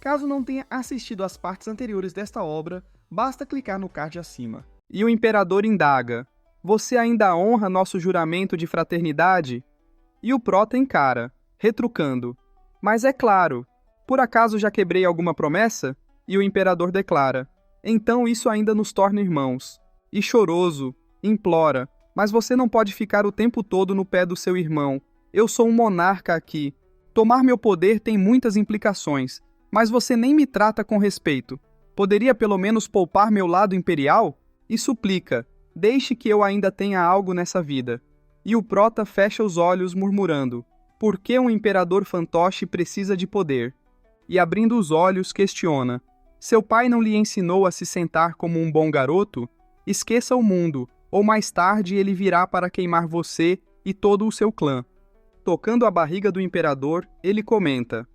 Caso não tenha assistido às partes anteriores desta obra, basta clicar no card acima. E o imperador indaga: você ainda honra nosso juramento de fraternidade? E o prota encara, retrucando: mas é claro, por acaso já quebrei alguma promessa? E o imperador declara: então isso ainda nos torna irmãos. E choroso, implora: mas você não pode ficar o tempo todo no pé do seu irmão. Eu sou um monarca aqui. Tomar meu poder tem muitas implicações, mas você nem me trata com respeito. Poderia pelo menos poupar meu lado imperial? E suplica: deixe que eu ainda tenha algo nessa vida. E o prota fecha os olhos murmurando: por que um imperador fantoche precisa de poder? E abrindo os olhos questiona: seu pai não lhe ensinou a se sentar como um bom garoto? Esqueça o mundo, ou mais tarde ele virá para queimar você e todo o seu clã. Tocando a barriga do imperador, ele comenta: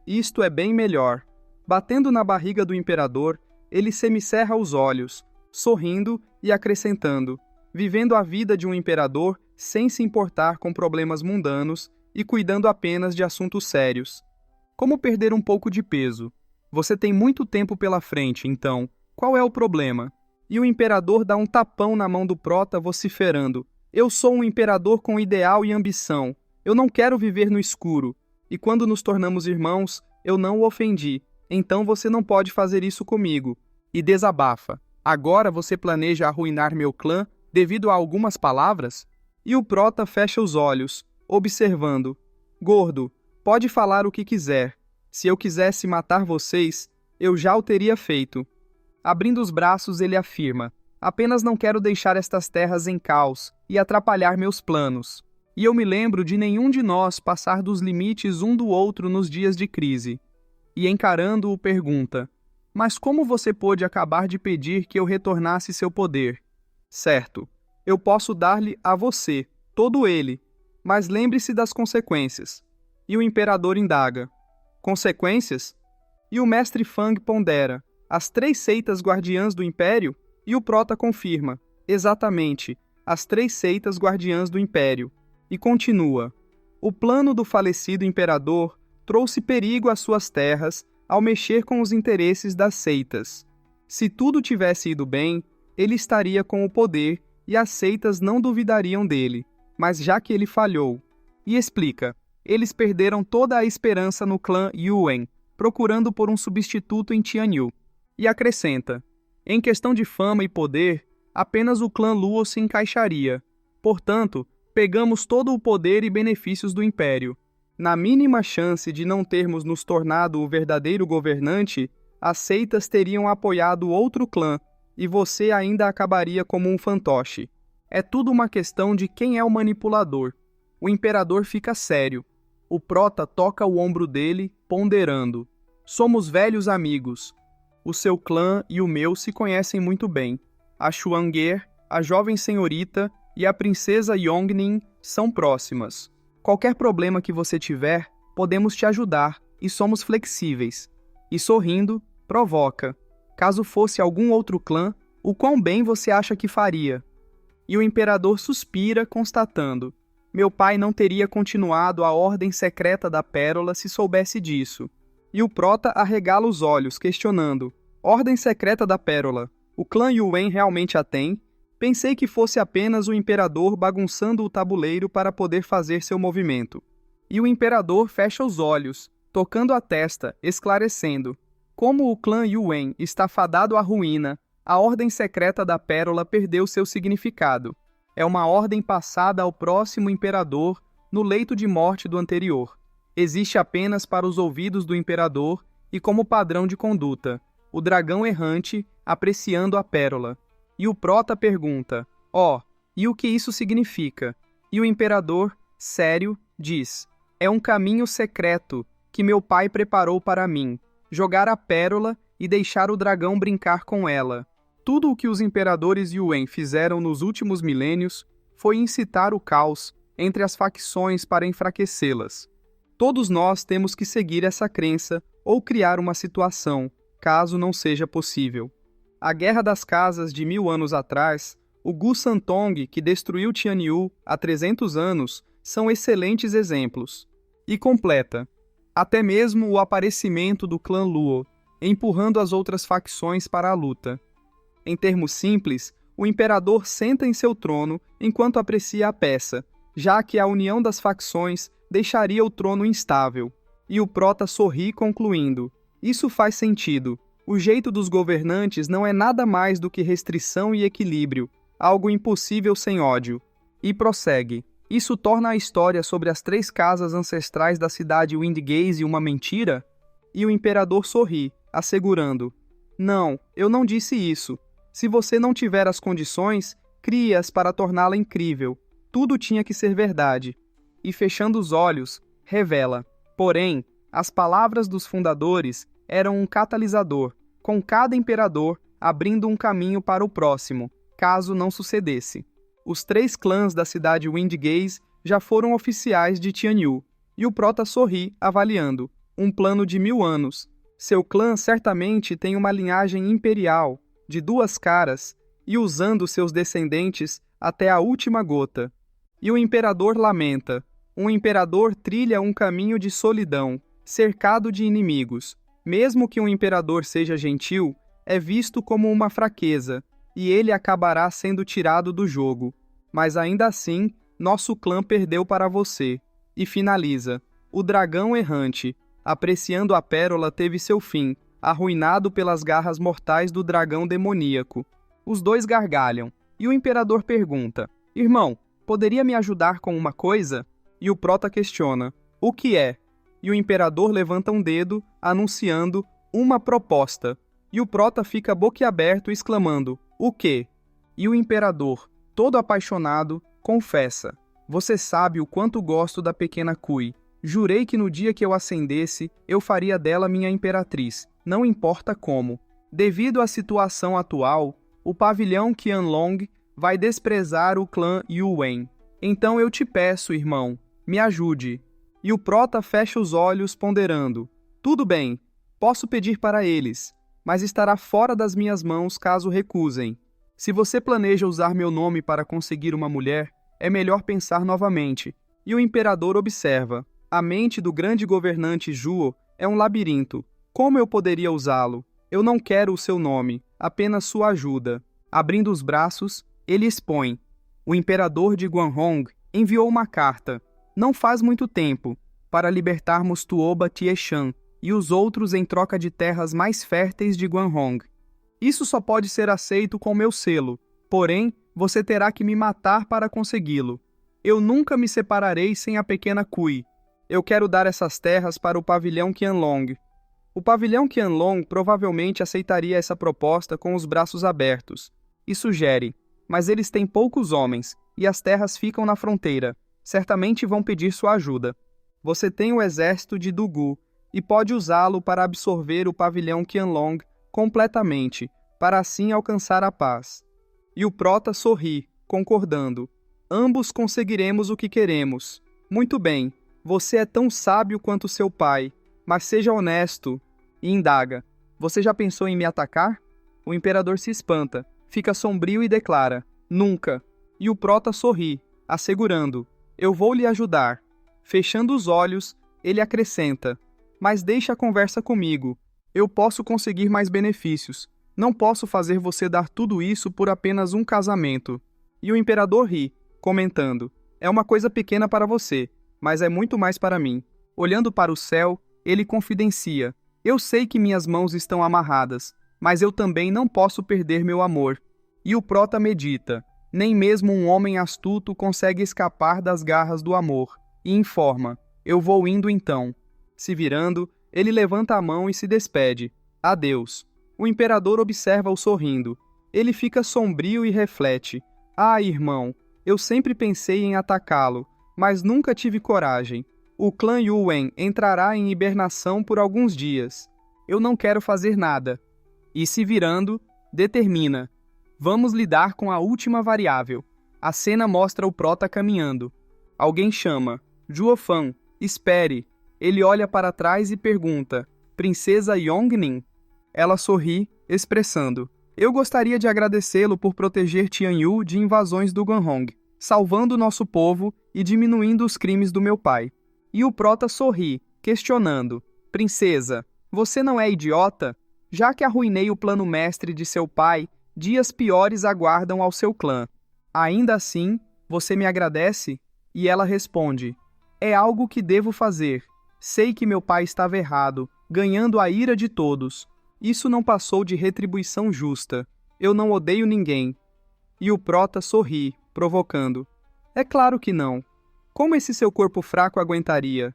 isto é bem melhor. Batendo na barriga do imperador, ele semicerra os olhos, sorrindo e acrescentando: vivendo a vida de um imperador sem se importar com problemas mundanos e cuidando apenas de assuntos sérios. Como perder um pouco de peso? Você tem muito tempo pela frente, então, qual é o problema? E o imperador dá um tapão na mão do prota, vociferando: eu sou um imperador com ideal e ambição. Eu não quero viver no escuro. E quando nos tornamos irmãos, eu não o ofendi. Então você não pode fazer isso comigo. E desabafa: agora você planeja arruinar meu clã devido a algumas palavras? E o prota fecha os olhos, observando: gordo, pode falar o que quiser. Se eu quisesse matar vocês, eu já o teria feito. Abrindo os braços, ele afirma: apenas não quero deixar estas terras em caos e atrapalhar meus planos. E eu me lembro de nenhum de nós passar dos limites um do outro nos dias de crise. E encarando-o pergunta: mas como você pôde acabar de pedir que eu retornasse seu poder? Certo, eu posso dar-lhe a você, todo ele, mas lembre-se das consequências. E o imperador indaga: consequências? E o mestre Fang pondera: as 3 seitas guardiãs do império? E o prota confirma: exatamente, as 3 seitas guardiãs do império. E continua: o plano do falecido imperador trouxe perigo às suas terras ao mexer com os interesses das seitas. Se tudo tivesse ido bem, ele estaria com o poder e as seitas não duvidariam dele, mas já que ele falhou. E explica: eles perderam toda a esperança no clã Yuen, procurando por um substituto em Tianyu. E acrescenta: em questão de fama e poder, apenas o clã Luo se encaixaria. Portanto, pegamos todo o poder e benefícios do império. Na mínima chance de não termos nos tornado o verdadeiro governante, as seitas teriam apoiado outro clã, e você ainda acabaria como um fantoche. É tudo uma questão de quem é o manipulador. O imperador fica sério. O prota toca o ombro dele, ponderando: somos velhos amigos. O seu clã e o meu se conhecem muito bem. A Xuanguer, a jovem senhorita e a princesa Yongning são próximas. Qualquer problema que você tiver, podemos te ajudar e somos flexíveis. E sorrindo, provoca: caso fosse algum outro clã, o quão bem você acha que faria? E o imperador suspira, constatando: meu pai não teria continuado a ordem secreta da pérola se soubesse disso. E o prota arregala os olhos, questionando: ordem secreta da pérola, o clã Yuen realmente a tem? Pensei que fosse apenas o imperador bagunçando o tabuleiro para poder fazer seu movimento. E o imperador fecha os olhos, tocando a testa, esclarecendo: como o clã Yuen está fadado à ruína, a ordem secreta da pérola perdeu seu significado. É uma ordem passada ao próximo imperador no leito de morte do anterior. Existe apenas para os ouvidos do imperador e como padrão de conduta, o dragão errante apreciando a pérola. E o prota pergunta: e o que isso significa? E o imperador, sério, diz: é um caminho secreto que meu pai preparou para mim, jogar a pérola e deixar o dragão brincar com ela. Tudo o que os imperadores Yuen fizeram nos últimos milênios foi incitar o caos entre as facções para enfraquecê-las. Todos nós temos que seguir essa crença ou criar uma situação, caso não seja possível. A Guerra das Casas de 1000 anos atrás, o Gu Santong, que destruiu Tianyu há 300 anos, são excelentes exemplos. E completa: Até mesmo o aparecimento do clã Luo, empurrando as outras facções para a luta. Em termos simples, o imperador senta em seu trono enquanto aprecia a peça, já que a união das facções deixaria o trono instável. E o prota sorri concluindo: isso faz sentido. O jeito dos governantes não é nada mais do que restrição e equilíbrio, algo impossível sem ódio. E prossegue: isso torna a história sobre as 3 casas ancestrais da cidade Windgaze uma mentira? E o imperador sorri, assegurando: não, eu não disse isso. Se você não tiver as condições, crie-as para torná-la incrível. Tudo tinha que ser verdade. E fechando os olhos, revela: porém, as palavras dos fundadores eram um catalisador, com cada imperador abrindo um caminho para o próximo, caso não sucedesse. Os 3 clãs da cidade Windgaze já foram oficiais de Tianyu, e o prota sorri, avaliando: um plano de 1000 anos. Seu clã certamente tem uma linhagem imperial, de 2 caras, e usando seus descendentes até a última gota. E o imperador lamenta: um imperador trilha um caminho de solidão, cercado de inimigos. Mesmo que um imperador seja gentil, é visto como uma fraqueza, e ele acabará sendo tirado do jogo. Mas ainda assim, nosso clã perdeu para você. E finaliza: o dragão errante, apreciando a pérola, teve seu fim, arruinado pelas garras mortais do dragão demoníaco. Os 2 gargalham, e o imperador pergunta: irmão, poderia me ajudar com uma coisa? E o prota questiona: o que é? E o imperador levanta um dedo, anunciando uma proposta. E o prota fica boquiaberto, exclamando: o quê? E o imperador, todo apaixonado, confessa: você sabe o quanto gosto da pequena Kui. Jurei que no dia que eu ascendesse, eu faria dela minha imperatriz, não importa como. Devido à situação atual, o pavilhão Qianlong vai desprezar o clã Yuwen. Então eu te peço, irmão, me ajude. E o prota fecha os olhos, ponderando: tudo bem, posso pedir para eles, mas estará fora das minhas mãos caso recusem. Se você planeja usar meu nome para conseguir uma mulher, é melhor pensar novamente. E o imperador observa: a mente do grande governante Zhuo é um labirinto. Como eu poderia usá-lo? Eu não quero o seu nome, apenas sua ajuda. Abrindo os braços, ele expõe: o imperador de Guanhong enviou uma carta, não faz muito tempo, para libertarmos Tuoba Tieshan e os outros em troca de terras mais férteis de Guanhong. Isso só pode ser aceito com meu selo, porém, você terá que me matar para consegui-lo. Eu nunca me separarei sem a pequena Kui. Eu quero dar essas terras para o pavilhão Qianlong. O pavilhão Qianlong provavelmente aceitaria essa proposta com os braços abertos. E sugere: mas eles têm poucos homens, e as terras ficam na fronteira. Certamente vão pedir sua ajuda. Você tem o exército de Dugu, e pode usá-lo para absorver o pavilhão Qianlong completamente, para assim alcançar a paz. E o prota sorri, concordando: ambos conseguiremos o que queremos. Muito bem, você é tão sábio quanto seu pai, mas seja honesto. E indaga: você já pensou em me atacar? O imperador se espanta, fica sombrio e declara: nunca. E o prota sorri, assegurando: eu vou lhe ajudar. Fechando os olhos, ele acrescenta: mas deixe a conversa comigo. Eu posso conseguir mais benefícios. Não posso fazer você dar tudo isso por apenas um casamento. E o imperador ri, comentando: é uma coisa pequena para você, mas é muito mais para mim. Olhando para o céu, ele confidencia: eu sei que minhas mãos estão amarradas, mas eu também não posso perder meu amor. E o prota medita: nem mesmo um homem astuto consegue escapar das garras do amor. E informa: eu vou indo então. Se virando, ele levanta a mão e se despede: adeus. O imperador observa-o sorrindo. Ele fica sombrio e reflete: ah, irmão, eu sempre pensei em atacá-lo, mas nunca tive coragem. O clã Yuwen entrará em hibernação por alguns dias. Eu não quero fazer nada. E se virando, determina: vamos lidar com a última variável. A cena mostra o prota caminhando. Alguém chama: Juofan, espere. Ele olha para trás e pergunta: Princesa Yongning? Ela sorri, expressando: eu gostaria de agradecê-lo por proteger Tianyu de invasões do Guanhong, salvando nosso povo e diminuindo os crimes do meu pai. E o prota sorri, questionando: Princesa, você não é idiota? Já que arruinei o plano mestre de seu pai, dias piores aguardam ao seu clã. Ainda assim, você me agradece? E ela responde: É algo que devo fazer. Sei que meu pai estava errado, ganhando a ira de todos. Isso não passou de retribuição justa. Eu não odeio ninguém. E o Prota sorri, provocando: É claro que não. Como esse seu corpo fraco aguentaria?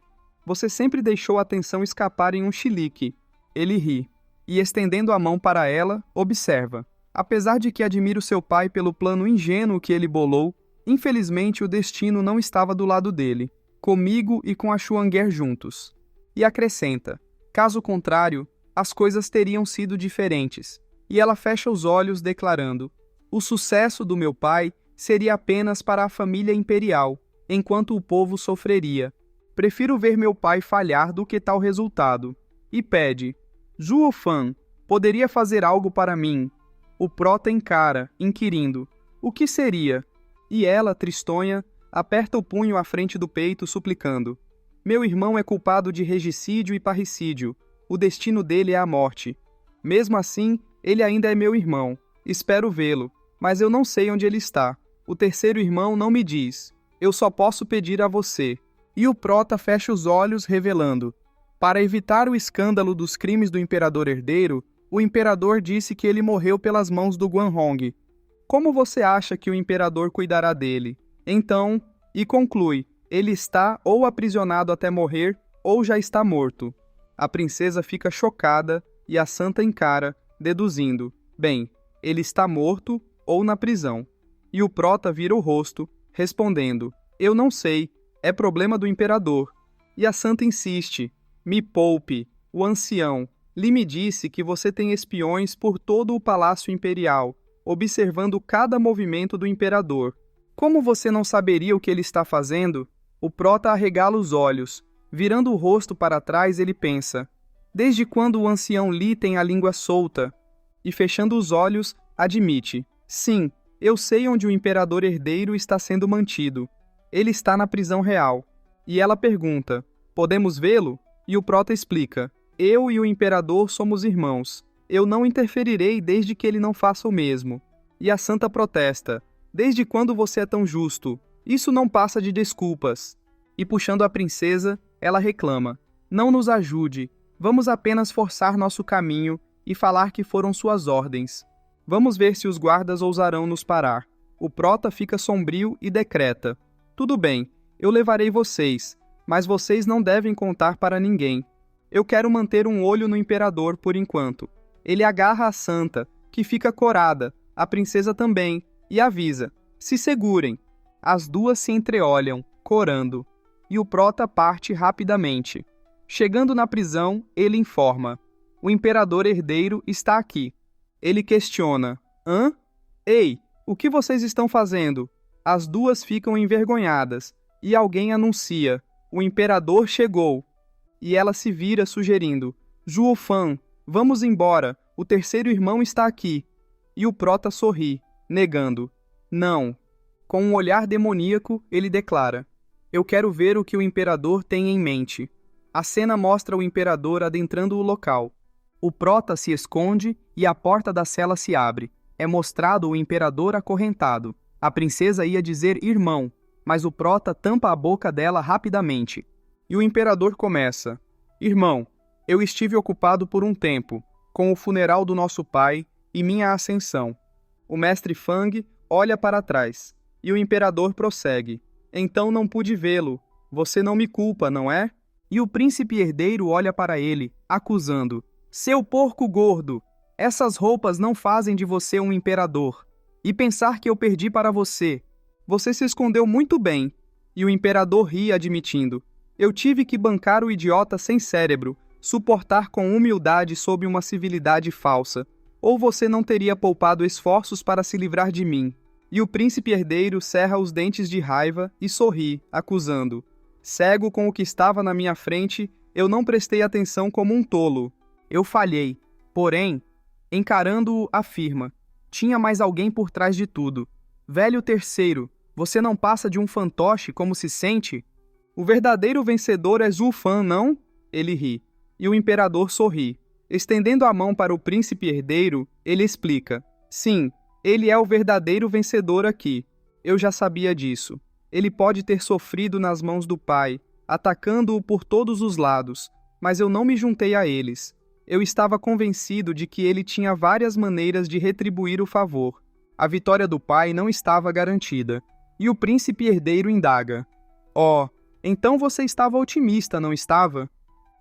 Você sempre deixou a atenção escapar em um chilique. Ele ri, e estendendo a mão para ela, observa: Apesar de que admiro seu pai pelo plano ingênuo que ele bolou, infelizmente o destino não estava do lado dele, comigo e com a Xuanger juntos. E acrescenta: Caso contrário, as coisas teriam sido diferentes. E ela fecha os olhos, declarando: O sucesso do meu pai seria apenas para a família imperial, enquanto o povo sofreria. Prefiro ver meu pai falhar do que tal resultado. E pede: Zhuo Fan, poderia fazer algo para mim? O Prota encara, inquirindo: O que seria? E ela, tristonha, aperta o punho à frente do peito, suplicando: Meu irmão é culpado de regicídio e parricídio. O destino dele é a morte. Mesmo assim, ele ainda é meu irmão. Espero vê-lo, mas eu não sei onde ele está. O terceiro irmão não me diz. Eu só posso pedir a você. E o Prota fecha os olhos, revelando: Para evitar o escândalo dos crimes do imperador herdeiro, o imperador disse que ele morreu pelas mãos do Guanhong. Como você acha que o imperador cuidará dele? Então, e conclui: ele está ou aprisionado até morrer, ou já está morto. A princesa fica chocada e a santa encara, deduzindo: Bem, ele está morto ou na prisão. E o Prota vira o rosto, respondendo: Eu não sei, é problema do imperador. E a santa insiste: Me poupe, o ancião. Li me disse que você tem espiões por todo o palácio imperial, observando cada movimento do imperador. Como você não saberia o que ele está fazendo? O Prota arregala os olhos. Virando o rosto para trás, ele pensa: Desde quando o ancião Li tem a língua solta? E fechando os olhos, admite: Sim, eu sei onde o imperador herdeiro está sendo mantido. Ele está na prisão real. E ela pergunta: Podemos vê-lo? E o Prota explica: Eu e o imperador somos irmãos. Eu não interferirei desde que ele não faça o mesmo. E a santa protesta: Desde quando você é tão justo? Isso não passa de desculpas. E puxando a princesa, ela reclama: Não nos ajude. Vamos apenas forçar nosso caminho e falar que foram suas ordens. Vamos ver se os guardas ousarão nos parar. O Prota fica sombrio e decreta: Tudo bem, eu levarei vocês, mas vocês não devem contar para ninguém. Eu quero manter um olho no imperador por enquanto. Ele agarra a santa, que fica corada, a princesa também, e avisa: Se segurem. As duas se entreolham, corando, e o Prota parte rapidamente. Chegando na prisão, ele informa: O imperador herdeiro está aqui. Ele questiona: Hã? Ei, o que vocês estão fazendo? As duas ficam envergonhadas, e alguém anuncia: O imperador chegou. E ela se vira sugerindo: Zhuo Fan, vamos embora, o terceiro irmão está aqui. E o Prota sorri, negando: Não. Com um olhar demoníaco, ele declara: Eu quero ver o que o imperador tem em mente. A cena mostra o imperador adentrando o local. O Prota se esconde e a porta da cela se abre. É mostrado o imperador acorrentado. A princesa ia dizer irmão, mas o Prota tampa a boca dela rapidamente. E o imperador começa: Irmão, eu estive ocupado por um tempo, com o funeral do nosso pai e minha ascensão. O mestre Fang olha para trás, e o imperador prossegue: Então não pude vê-lo. Você não me culpa, não é? E o príncipe herdeiro olha para ele, acusando: Seu porco gordo! Essas roupas não fazem de você um imperador. E pensar que eu perdi para você. Você se escondeu muito bem. E o imperador ri, admitindo: Eu tive que bancar o idiota sem cérebro, suportar com humildade sob uma civilidade falsa. Ou você não teria poupado esforços para se livrar de mim. E o príncipe herdeiro cerra os dentes de raiva e sorri, acusando: Cego com o que estava na minha frente, eu não prestei atenção como um tolo. Eu falhei. Porém, encarando-o, afirma: Tinha mais alguém por trás de tudo. Velho terceiro, você não passa de um fantoche como se sente? O verdadeiro vencedor é Zhu Fan, não? Ele ri. E o imperador sorri. Estendendo a mão para o príncipe herdeiro, ele explica: sim, ele é o verdadeiro vencedor aqui. Eu já sabia disso. Ele pode ter sofrido nas mãos do pai, atacando-o por todos os lados, mas eu não me juntei a eles. Eu estava convencido de que ele tinha várias maneiras de retribuir o favor. A vitória do pai não estava garantida. E o príncipe herdeiro indaga: oh, então você estava otimista, não estava?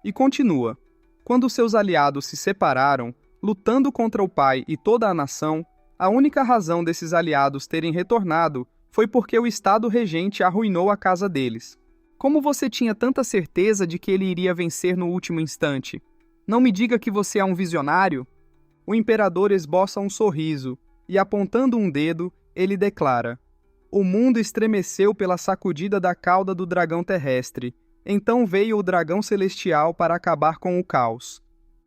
E continua: quando seus aliados se separaram, lutando contra o pai e toda a nação, a única razão desses aliados terem retornado foi porque o estado regente arruinou a casa deles. Como você tinha tanta certeza de que ele iria vencer no último instante? Não me diga que você é um visionário? O imperador esboça um sorriso e, apontando um dedo, ele declara: o mundo estremeceu pela sacudida da cauda do dragão terrestre. Então veio o dragão celestial para acabar com o caos.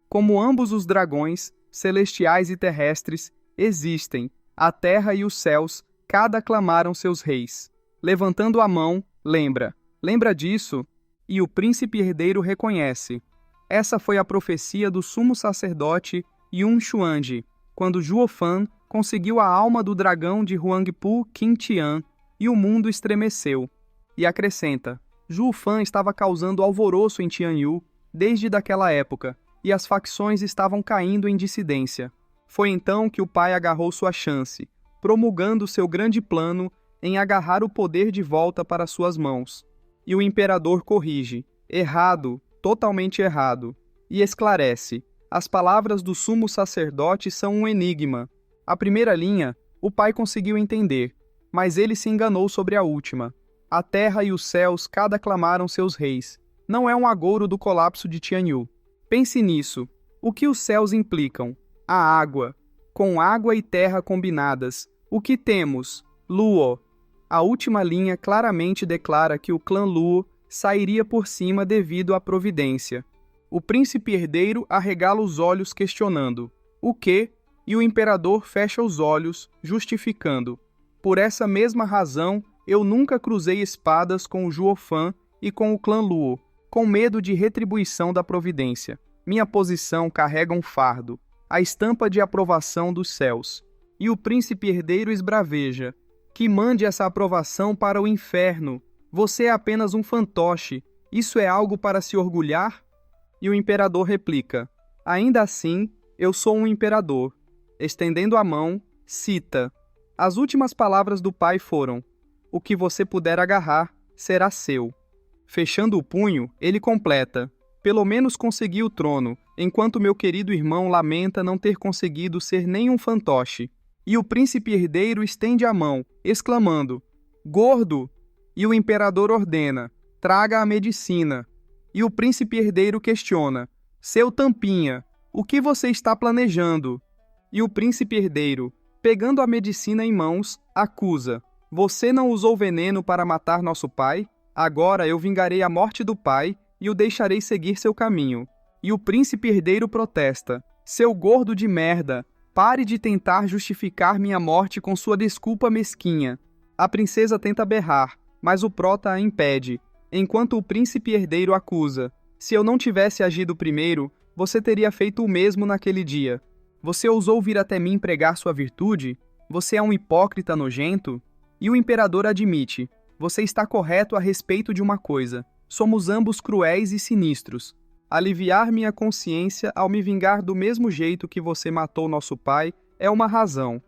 Como ambos os dragões, celestiais e terrestres, existem, a terra e os céus, cada aclamaram seus reis. Levantando a mão, lembra disso? E o príncipe herdeiro reconhece. Essa foi a profecia do sumo sacerdote Yun Xuanji, quando Zhuo Fan conseguiu a alma do dragão de Huangpu Qingtian e o mundo estremeceu. E acrescenta: Zhuo Fan estava causando alvoroço em Tianyu desde daquela época, e as facções estavam caindo em dissidência. Foi então que o pai agarrou sua chance, promulgando seu grande plano em agarrar o poder de volta para suas mãos. E o imperador corrige: errado, totalmente errado, e esclarece: as palavras do sumo sacerdote são um enigma. A primeira linha, o pai conseguiu entender, mas ele se enganou sobre a última. A terra e os céus cada aclamaram seus reis. Não é um agouro do colapso de Tianyu. Pense nisso. O que os céus implicam? A água. Com água e terra combinadas, o que temos? Luo. A última linha claramente declara que o clã Luo sairia por cima devido à providência. O príncipe herdeiro arregala os olhos questionando: o quê? E o imperador fecha os olhos, justificando: por essa mesma razão, eu nunca cruzei espadas com o Zhuo Fan e com o clã Luo, com medo de retribuição da providência. Minha posição carrega um fardo, a estampa de aprovação dos céus. E o príncipe herdeiro esbraveja: que mande essa aprovação para o inferno. Você é apenas um fantoche. Isso é algo para se orgulhar? E o imperador replica: ainda assim, eu sou um imperador. Estendendo a mão, cita. As últimas palavras do pai foram: o que você puder agarrar será seu. Fechando o punho, ele completa: pelo menos consegui o trono, enquanto meu querido irmão lamenta não ter conseguido ser nem um fantoche. E o príncipe herdeiro estende a mão, exclamando: gordo! E o imperador ordena: traga a medicina. E o príncipe herdeiro questiona: seu tampinha, o que você está planejando? E o príncipe herdeiro, pegando a medicina em mãos, acusa: você não usou veneno para matar nosso pai? Agora eu vingarei a morte do pai e o deixarei seguir seu caminho. E o príncipe herdeiro protesta: seu gordo de merda, pare de tentar justificar minha morte com sua desculpa mesquinha. A princesa tenta berrar, mas o prota a impede, enquanto o príncipe herdeiro acusa: se eu não tivesse agido primeiro, você teria feito o mesmo naquele dia. Você ousou vir até mim pregar sua virtude? Você é um hipócrita nojento? E o imperador admite: você está correto a respeito de uma coisa. Somos ambos cruéis e sinistros. Aliviar minha consciência ao me vingar do mesmo jeito que você matou nosso pai é uma razão.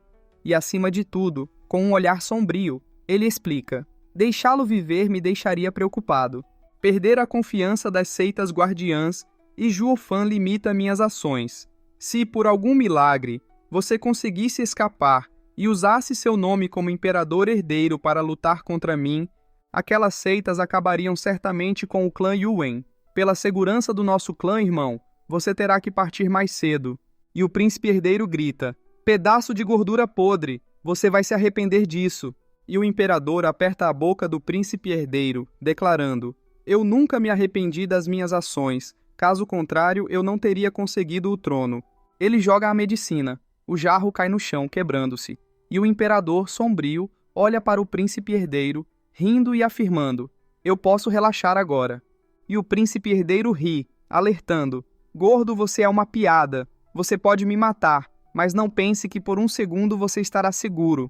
E acima de tudo, com um olhar sombrio, ele explica: deixá-lo viver me deixaria preocupado. Perder a confiança das seitas guardiãs e Zhuo Fan limita minhas ações. Se, por algum milagre, você conseguisse escapar e usasse seu nome como imperador herdeiro para lutar contra mim, aquelas seitas acabariam certamente com o clã Yuan. Pela segurança do nosso clã, irmão, você terá que partir mais cedo. E o príncipe herdeiro grita: pedaço de gordura podre, você vai se arrepender disso. E o imperador aperta a boca do príncipe herdeiro, declarando: eu nunca me arrependi das minhas ações, caso contrário eu não teria conseguido o trono. Ele joga a medicina, o jarro cai no chão, quebrando-se, e o imperador, sombrio, olha para o príncipe herdeiro, rindo e afirmando: eu posso relaxar agora. E o príncipe herdeiro ri, alertando: gordo, você é uma piada. Você pode me matar, mas não pense que por um segundo você estará seguro.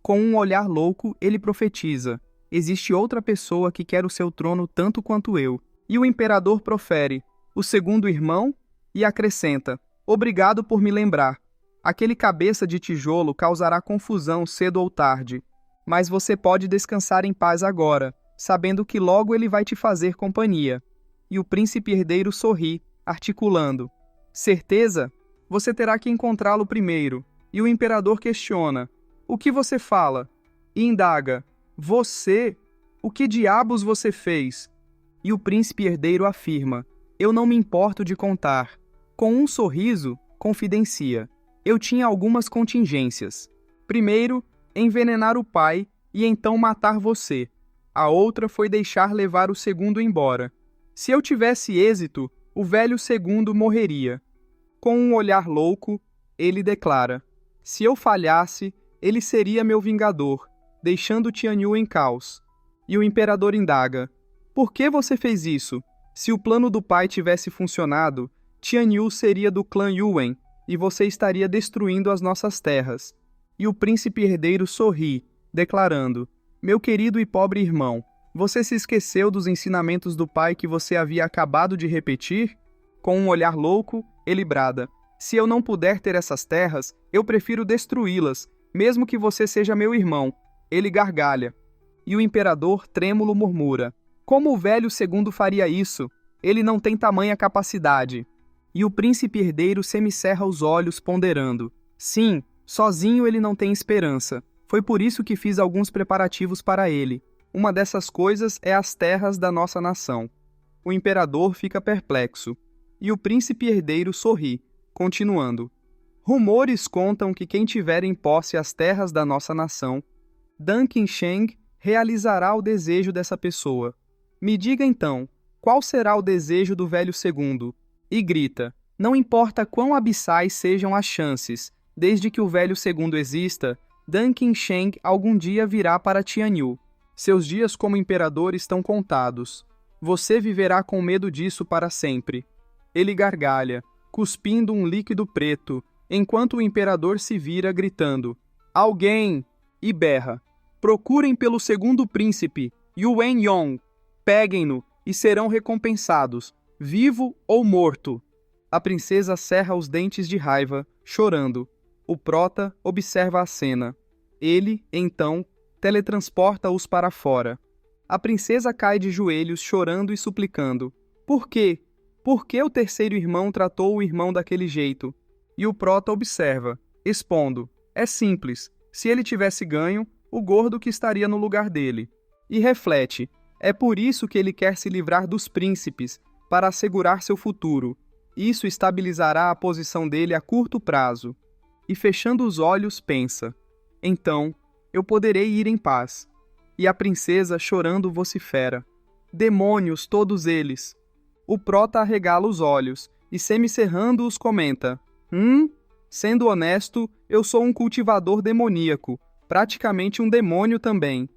Com um olhar louco, ele profetiza: existe outra pessoa que quer o seu trono tanto quanto eu. E o imperador profere: o segundo irmão, e acrescenta: obrigado por me lembrar. Aquele cabeça de tijolo causará confusão cedo ou tarde. Mas você pode descansar em paz agora, sabendo que logo ele vai te fazer companhia. E o príncipe herdeiro sorri, articulando: certeza? Você terá que encontrá-lo primeiro. E o imperador questiona: o que você fala? E indaga: você? O que diabos você fez? E o príncipe herdeiro afirma: eu não me importo de contar. Com um sorriso, confidencia: eu tinha algumas contingências. Primeiro, envenenar o pai e então matar você. A outra foi deixar levar o segundo embora. Se eu tivesse êxito, o velho segundo morreria. Com um olhar louco, ele declara: se eu falhasse, ele seria meu vingador, deixando Tianyu em caos. E o imperador indaga: por que você fez isso? Se o plano do pai tivesse funcionado, Tianyu seria do clã Yuan, e você estaria destruindo as nossas terras. E o príncipe herdeiro sorri, declarando: meu querido e pobre irmão, você se esqueceu dos ensinamentos do pai que você havia acabado de repetir? Com um olhar louco, ele brada: se eu não puder ter essas terras, eu prefiro destruí-las, mesmo que você seja meu irmão. Ele gargalha. E o imperador trêmulo murmura: como o velho segundo faria isso? Ele não tem tamanha capacidade. E o príncipe herdeiro semicerra os olhos, ponderando: sim, sozinho ele não tem esperança. Foi por isso que fiz alguns preparativos para ele. Uma dessas coisas é as terras da nossa nação. O imperador fica perplexo. E o príncipe herdeiro sorri, continuando: rumores contam que quem tiver em posse as terras da nossa nação, Dan Qinsheng realizará o desejo dessa pessoa. Me diga então, qual será o desejo do velho segundo? E grita: não importa quão abissais sejam as chances, desde que o velho segundo exista, Dan Qinsheng algum dia virá para Tianyu. Seus dias como imperador estão contados. Você viverá com medo disso para sempre. Ele gargalha, cuspindo um líquido preto, enquanto o imperador se vira gritando: alguém! E berra: procurem pelo segundo príncipe, Yuan Yong. Peguem-no e serão recompensados, vivo ou morto. A princesa cerra os dentes de raiva, chorando. O prota observa a cena. Ele, então, teletransporta-os para fora. A princesa cai de joelhos, chorando e suplicando: por quê? Por que o terceiro irmão tratou o irmão daquele jeito? E o prota observa, expondo: é simples, se ele tivesse ganho, o gordo que estaria no lugar dele. E reflete: é por isso que ele quer se livrar dos príncipes, para assegurar seu futuro. Isso estabilizará a posição dele a curto prazo. E fechando os olhos, pensa: então, eu poderei ir em paz. E a princesa, chorando, vocifera: demônios, todos eles! O prota arregala os olhos, e semicerrando-os comenta: sendo honesto, eu sou um cultivador demoníaco, praticamente um demônio também.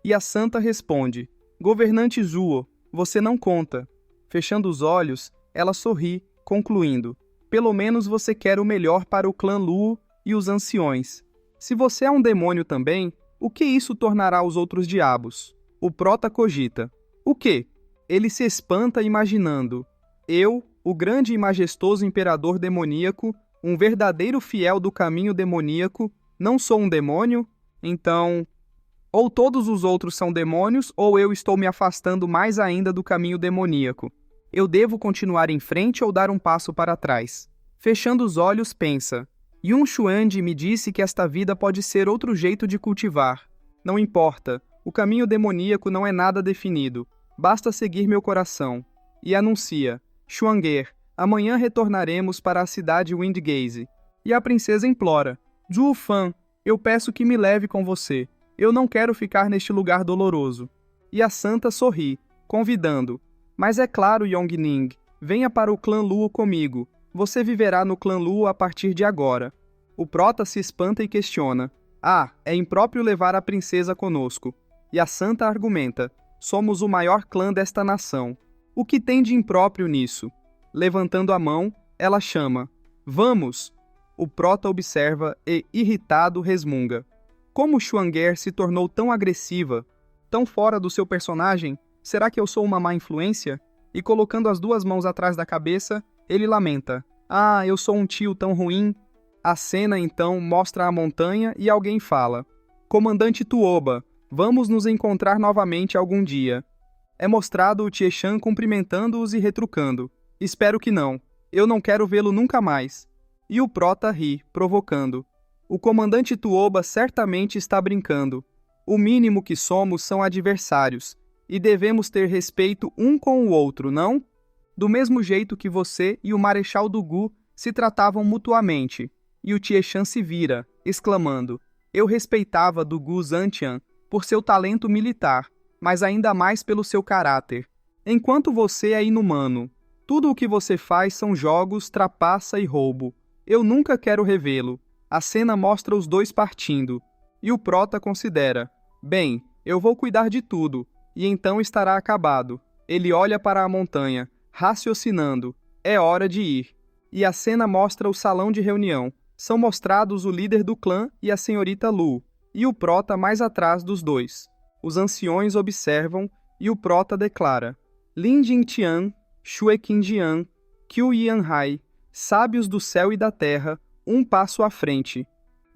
E a santa responde: governante Zuo, você não conta. Fechando os olhos, ela sorri, concluindo: pelo menos você quer o melhor para o clã Luo e os anciões. Se você é um demônio também, o que isso tornará os outros diabos? O prota cogita: o quê? Ele se espanta imaginando: eu, o grande e majestoso imperador demoníaco, um verdadeiro fiel do caminho demoníaco, não sou um demônio? Então, ou todos os outros são demônios, ou eu estou me afastando mais ainda do caminho demoníaco. Eu devo continuar em frente ou dar um passo para trás? Fechando os olhos, pensa: Yun Xuande me disse que esta vida pode ser outro jeito de cultivar. Não importa, o caminho demoníaco não é nada definido. Basta seguir meu coração. E anuncia: Xuanger, amanhã retornaremos para a cidade Windgaze. E a princesa implora: Zhuo Fan, eu peço que me leve com você. Eu não quero ficar neste lugar doloroso. E a santa sorri, convidando: mas é claro, Yongning, venha para o clã Luo comigo. Você viverá no clã Luo a partir de agora. O prota se espanta e questiona: ah, é impróprio levar a princesa conosco. E a santa argumenta: somos o maior clã desta nação. O que tem de impróprio nisso? Levantando a mão, ela chama. Vamos! O prota observa e, irritado, resmunga. Como Schwanger se tornou tão agressiva, tão fora do seu personagem? Será que eu sou uma má influência? E colocando as duas mãos atrás da cabeça, ele lamenta. Ah, eu sou um tio tão ruim. A cena, então, mostra a montanha e alguém fala. Comandante Tuoba, vamos nos encontrar novamente algum dia. É mostrado o Tie-chan cumprimentando-os e retrucando. Espero que não. Eu não quero vê-lo nunca mais. E o prota ri, provocando. O comandante Tuoba certamente está brincando. O mínimo que somos são adversários, e devemos ter respeito um com o outro, não? Do mesmo jeito que você e o Marechal Dugu se tratavam mutuamente. E o Tie-chan se vira, exclamando. Eu respeitava Dugu Zantian por seu talento militar, mas ainda mais pelo seu caráter. Enquanto você é inumano, tudo o que você faz são jogos, trapaça e roubo. Eu nunca quero revê-lo. A cena mostra os dois partindo. E o prota considera. Bem, eu vou cuidar de tudo, e então estará acabado. Ele olha para a montanha, raciocinando. É hora de ir. E a cena mostra o salão de reunião. São mostrados o líder do clã e a senhorita Lu, e o prota mais atrás dos dois. Os anciões observam, e o prota declara. Lin Jingtian, Xue Qingjian, Qiu Yanhai, sábios do céu e da terra, um passo à frente.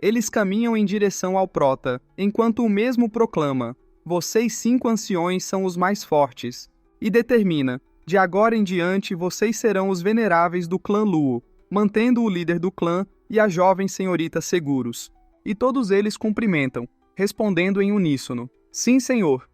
Eles caminham em direção ao prota, enquanto o mesmo proclama, vocês 5 anciões são os mais fortes, e determina, de agora em diante vocês serão os veneráveis do clã Luo, mantendo o líder do clã e a jovem senhorita seguros. E todos eles cumprimentam, respondendo em uníssono, sim senhor.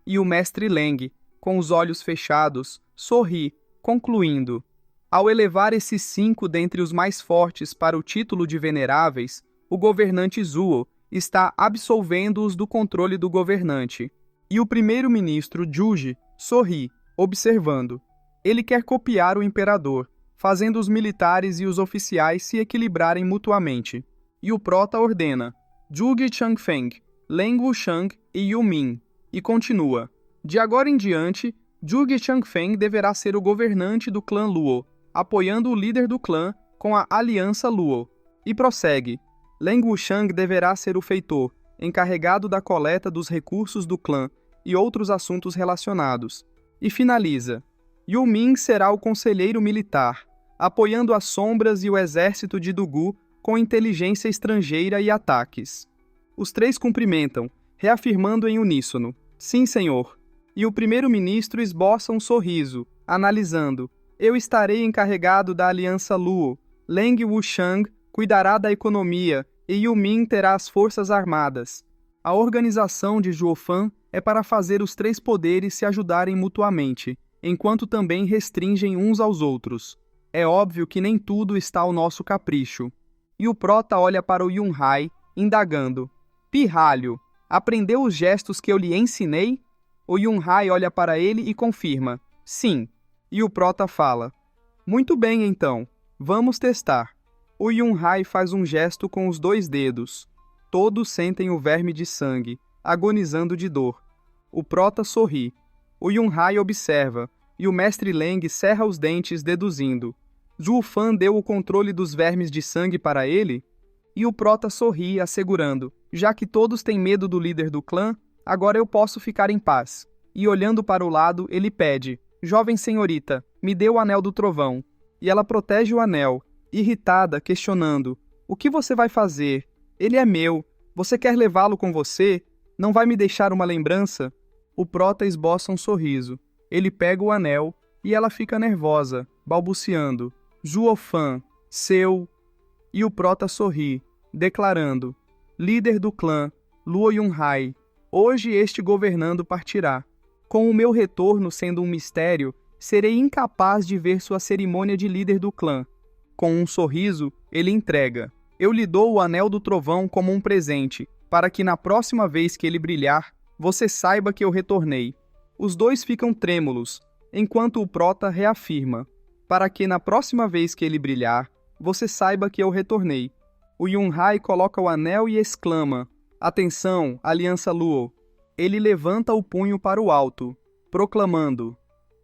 E o mestre Leng, com os olhos fechados, sorri, concluindo, ao elevar esses 5 dentre os mais fortes para o título de veneráveis, o governante Zuo está absolvendo-os do controle do governante. E o primeiro-ministro Juji sorri, observando. Ele quer copiar o imperador, fazendo os militares e os oficiais se equilibrarem mutuamente. E o prota ordena, Zhuge Changfeng, Leng Wushang e Yu Min, e continua. De agora em diante, Zhuge Changfeng deverá ser o governante do clã Luo, apoiando o líder do clã com a aliança Luo. E prossegue. Leng Wushang deverá ser o feitor, encarregado da coleta dos recursos do clã e outros assuntos relacionados. E finaliza. Yu Min será o conselheiro militar, apoiando as sombras e o exército de Dugu com inteligência estrangeira e ataques. Os 3 cumprimentam, reafirmando em uníssono, sim senhor. E o primeiro-ministro esboça um sorriso, analisando, eu estarei encarregado da aliança Luo, Leng Wushang cuidará da economia e Yu Min terá as forças armadas. A organização de Zhuofan é para fazer os 3 poderes se ajudarem mutuamente, enquanto também restringem uns aos outros. É óbvio que nem tudo está ao nosso capricho. E o prota olha para o Yunhai, indagando. Pirralho, aprendeu os gestos que eu lhe ensinei? O Yunhai olha para ele e confirma. Sim. E o prota fala. Muito bem, então. Vamos testar. O Yunhai faz um gesto com os 2 dedos. Todos sentem o verme de sangue, agonizando de dor. O prota sorri. O Yunhai observa, e o mestre Leng cerra os dentes, deduzindo. Zhuofan deu o controle dos vermes de sangue para ele? E o prota sorri, assegurando. Já que todos têm medo do líder do clã, agora eu posso ficar em paz. E olhando para o lado, ele pede. Jovem senhorita, me dê o anel do trovão. E ela protege o anel, irritada, questionando. O que você vai fazer? Ele é meu. Você quer levá-lo com você? Não vai me deixar uma lembrança? O prota esboça um sorriso. Ele pega o anel e ela fica nervosa, balbuciando. Zhuofan, seu... E o prota sorri, declarando. Líder do clã, Luo Yunhai, hoje este governando partirá. Com o meu retorno sendo um mistério, serei incapaz de ver sua cerimônia de líder do clã. Com um sorriso, ele entrega. Eu lhe dou o anel do trovão como um presente, para que na próxima vez que ele brilhar, você saiba que eu retornei. Os 2 ficam trêmulos, enquanto o prota reafirma. Para que na próxima vez que ele brilhar, você saiba que eu retornei. O Yunhai coloca o anel e exclama. Atenção, Aliança Luo. Ele levanta o punho para o alto, proclamando.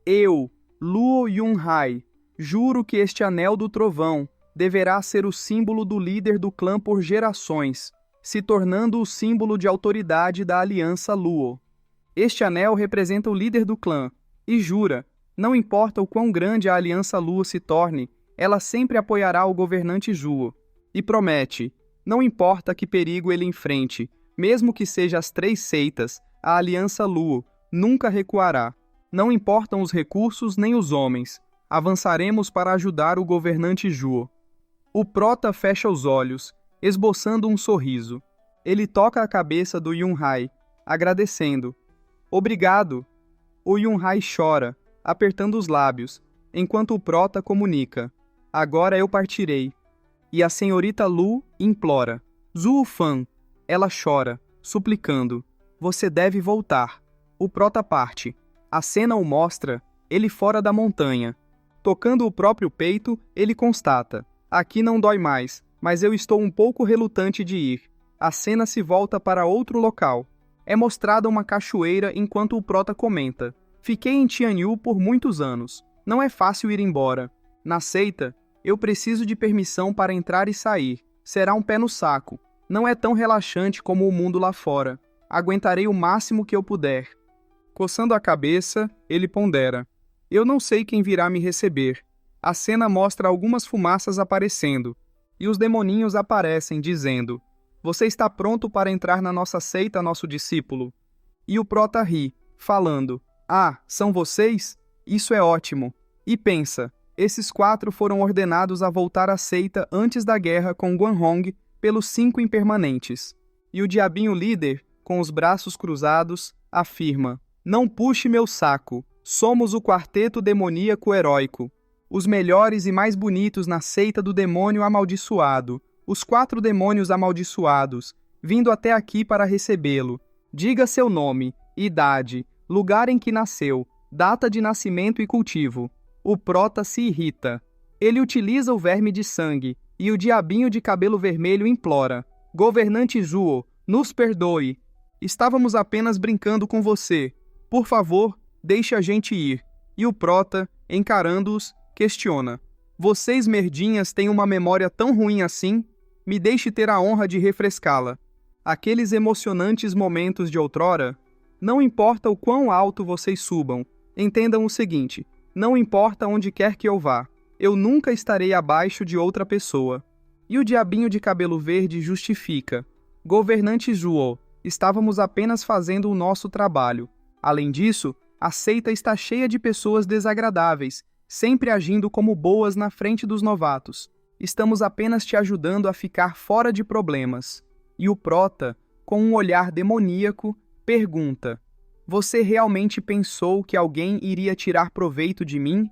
Eu, Luo Yunhai, Juro que este anel do trovão deverá ser o símbolo do líder do clã por gerações, se tornando o símbolo de autoridade da Aliança Luo. Este anel representa o líder do clã, e jura, não importa o quão grande a Aliança Luo se torne, ela sempre apoiará o governante Juo. E promete, não importa que perigo ele enfrente, mesmo que seja as 3 seitas, a Aliança Luo nunca recuará. Não importam os recursos nem os homens, avançaremos para ajudar o governante Juo. O prota fecha os olhos, esboçando um sorriso. Ele toca a cabeça do Yunhai, agradecendo. Obrigado! O Yunhai chora, apertando os lábios, enquanto o prota comunica. Agora eu partirei. E a senhorita Lu implora. Zuo Fan. Ela chora, suplicando. Você deve voltar. O prota parte. A cena o mostra, ele fora da montanha. Tocando o próprio peito, ele constata. Aqui não dói mais, mas eu estou um pouco relutante de ir. A cena se volta para outro local. É mostrada uma cachoeira enquanto o prota comenta. Fiquei em Tianyu por muitos anos. Não é fácil ir embora. Na seita, eu preciso de permissão para entrar e sair. Será um pé no saco. Não é tão relaxante como o mundo lá fora. Aguentarei o máximo que eu puder. Coçando a cabeça, ele pondera. Eu não sei quem virá me receber. A cena mostra algumas fumaças aparecendo. E os demoninhos aparecem, dizendo: Você está pronto para entrar na nossa seita, nosso discípulo? E o prota ri, falando: Ah, são vocês? Isso é ótimo. E pensa, esses 4 foram ordenados a voltar à seita antes da guerra com Guanhong pelos 5 impermanentes. E o diabinho líder, com os braços cruzados, afirma: Não puxe meu saco. Somos o quarteto demoníaco heróico. Os melhores e mais bonitos na seita do demônio amaldiçoado. Os 4 demônios amaldiçoados, vindo até aqui para recebê-lo. Diga seu nome, idade, lugar em que nasceu, data de nascimento e cultivo. O prota se irrita. Ele utiliza o verme de sangue, e o diabinho de cabelo vermelho implora: Governante Juo, nos perdoe. Estávamos apenas brincando com você. Por favor, deixe a gente ir. E o prota, encarando-os, questiona: Vocês merdinhas têm uma memória tão ruim assim? Me deixe ter a honra de refrescá-la. Aqueles emocionantes momentos de outrora, não importa o quão alto vocês subam, entendam o seguinte: não importa onde quer que eu vá, eu nunca estarei abaixo de outra pessoa. E o diabinho de cabelo verde justifica: Governante Juo, estávamos apenas fazendo o nosso trabalho. Além disso, a seita está cheia de pessoas desagradáveis, sempre agindo como boas na frente dos novatos. Estamos apenas te ajudando a ficar fora de problemas. E o prota, com um olhar demoníaco, pergunta: Você realmente pensou que alguém iria tirar proveito de mim?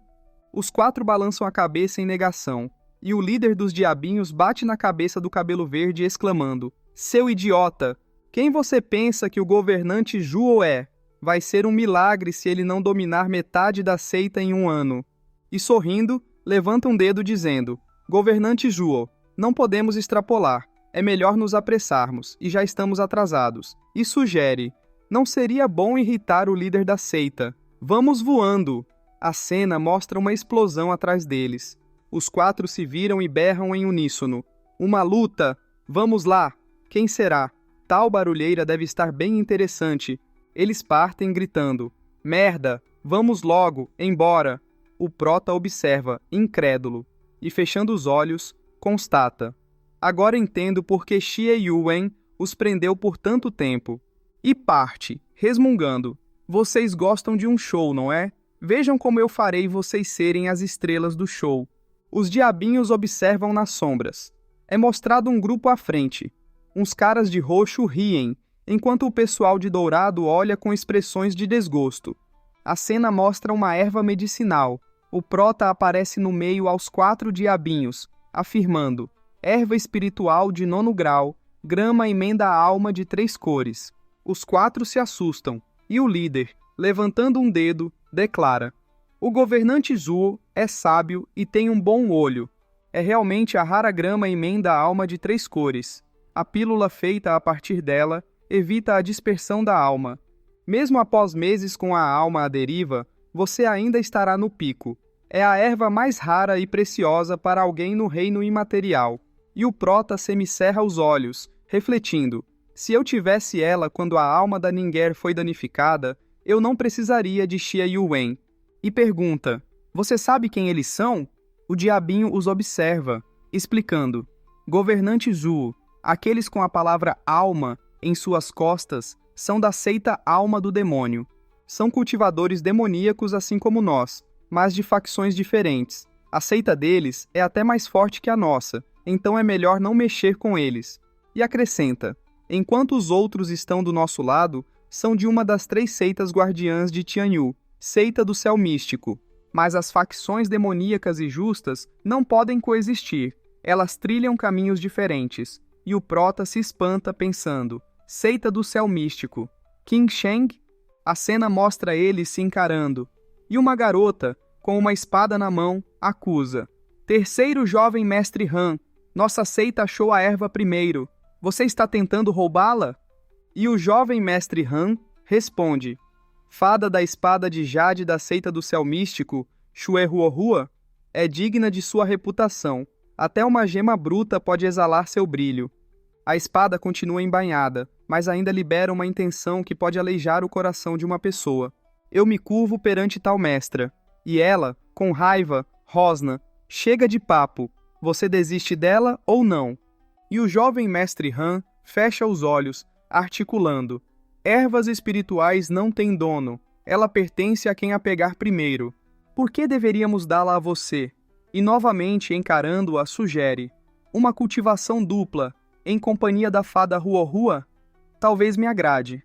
Os 4 balançam a cabeça em negação, e o líder dos diabinhos bate na cabeça do cabelo verde exclamando: Seu idiota! Quem você pensa que o governante Juo é? Vai ser um milagre se ele não dominar metade da seita em 1 ano. E sorrindo, levanta um dedo dizendo: Governante Juo, não podemos extrapolar. É melhor nos apressarmos, e já estamos atrasados. E sugere: Não seria bom irritar o líder da seita. Vamos voando! A cena mostra uma explosão atrás deles. Os 4 se viram e berram em uníssono: Uma luta! Vamos lá! Quem será? Tal barulheira deve estar bem interessante. Eles partem gritando: Merda! Vamos logo! Embora! O prota observa, incrédulo, e fechando os olhos, constata: Agora entendo por que Xie Yuan os prendeu por tanto tempo. E parte, resmungando: Vocês gostam de um show, não é? Vejam como eu farei vocês serem as estrelas do show. Os diabinhos observam nas sombras. É mostrado um grupo à frente. Uns caras de roxo riem, enquanto o pessoal de dourado olha com expressões de desgosto. A cena mostra uma erva medicinal. O prota aparece no meio aos 4 diabinhos, afirmando: Erva espiritual de 9º grau, grama emenda a alma de 3 cores. Os 4 se assustam, e o líder, levantando um dedo, declara: O governante Zuo é sábio e tem um bom olho. É realmente a rara grama emenda a alma de 3 cores. A pílula feita a partir dela evita a dispersão da alma. Mesmo após meses com a alma à deriva, você ainda estará no pico. É a erva mais rara e preciosa para alguém no reino imaterial. E o prota semicerra os olhos, refletindo: se eu tivesse ela quando a alma da Ninger foi danificada, eu não precisaria de Xia Yuwen. E pergunta: você sabe quem eles são? O diabinho os observa, explicando: governante Zhu, aqueles com a palavra alma em suas costas são da seita Alma do Demônio. São cultivadores demoníacos assim como nós, mas de facções diferentes. A seita deles é até mais forte que a nossa, então é melhor não mexer com eles. E acrescenta: enquanto os outros estão do nosso lado, são de uma das 3 seitas guardiãs de Tianyu, seita do céu místico. Mas as facções demoníacas e justas não podem coexistir, elas trilham caminhos diferentes. E o prota se espanta pensando: seita do céu místico, Qing Sheng? A cena mostra eles se encarando, e uma garota, com uma espada na mão, acusa: terceiro jovem mestre Han, nossa seita achou a erva primeiro, você está tentando roubá-la? E o jovem mestre Han responde: fada da espada de jade da seita do céu místico, Xue Huohua, é digna de sua reputação, até uma gema bruta pode exalar seu brilho. A espada continua embainhada, mas ainda libera uma intenção que pode aleijar o coração de uma pessoa. Eu me curvo perante tal mestra, e ela, com raiva, rosna: chega de papo, você desiste dela ou não? E o jovem mestre Han fecha os olhos, articulando: ervas espirituais não têm dono, ela pertence a quem a pegar primeiro. Por que deveríamos dá-la a você? E novamente encarando-a sugere: uma cultivação dupla, em companhia da fada Huohua? Talvez me agrade.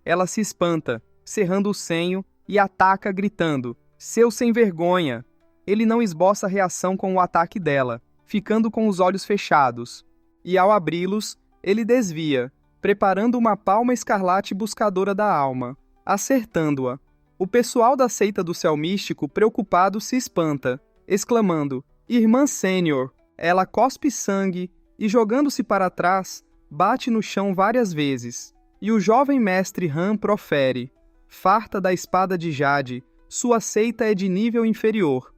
Ela se espanta, cerrando o senho, e ataca gritando: seu sem vergonha! Ele não esboça reação com o ataque dela, ficando com os olhos fechados. E ao abri-los, ele desvia, preparando uma palma escarlate buscadora da alma, acertando-a. O pessoal da seita do céu místico, preocupado, se espanta, exclamando: irmã sênior! Ela cospe sangue e, jogando-se para trás, bate no chão várias vezes. E o jovem mestre Han profere: farta da espada de jade, sua seita é de nível inferior.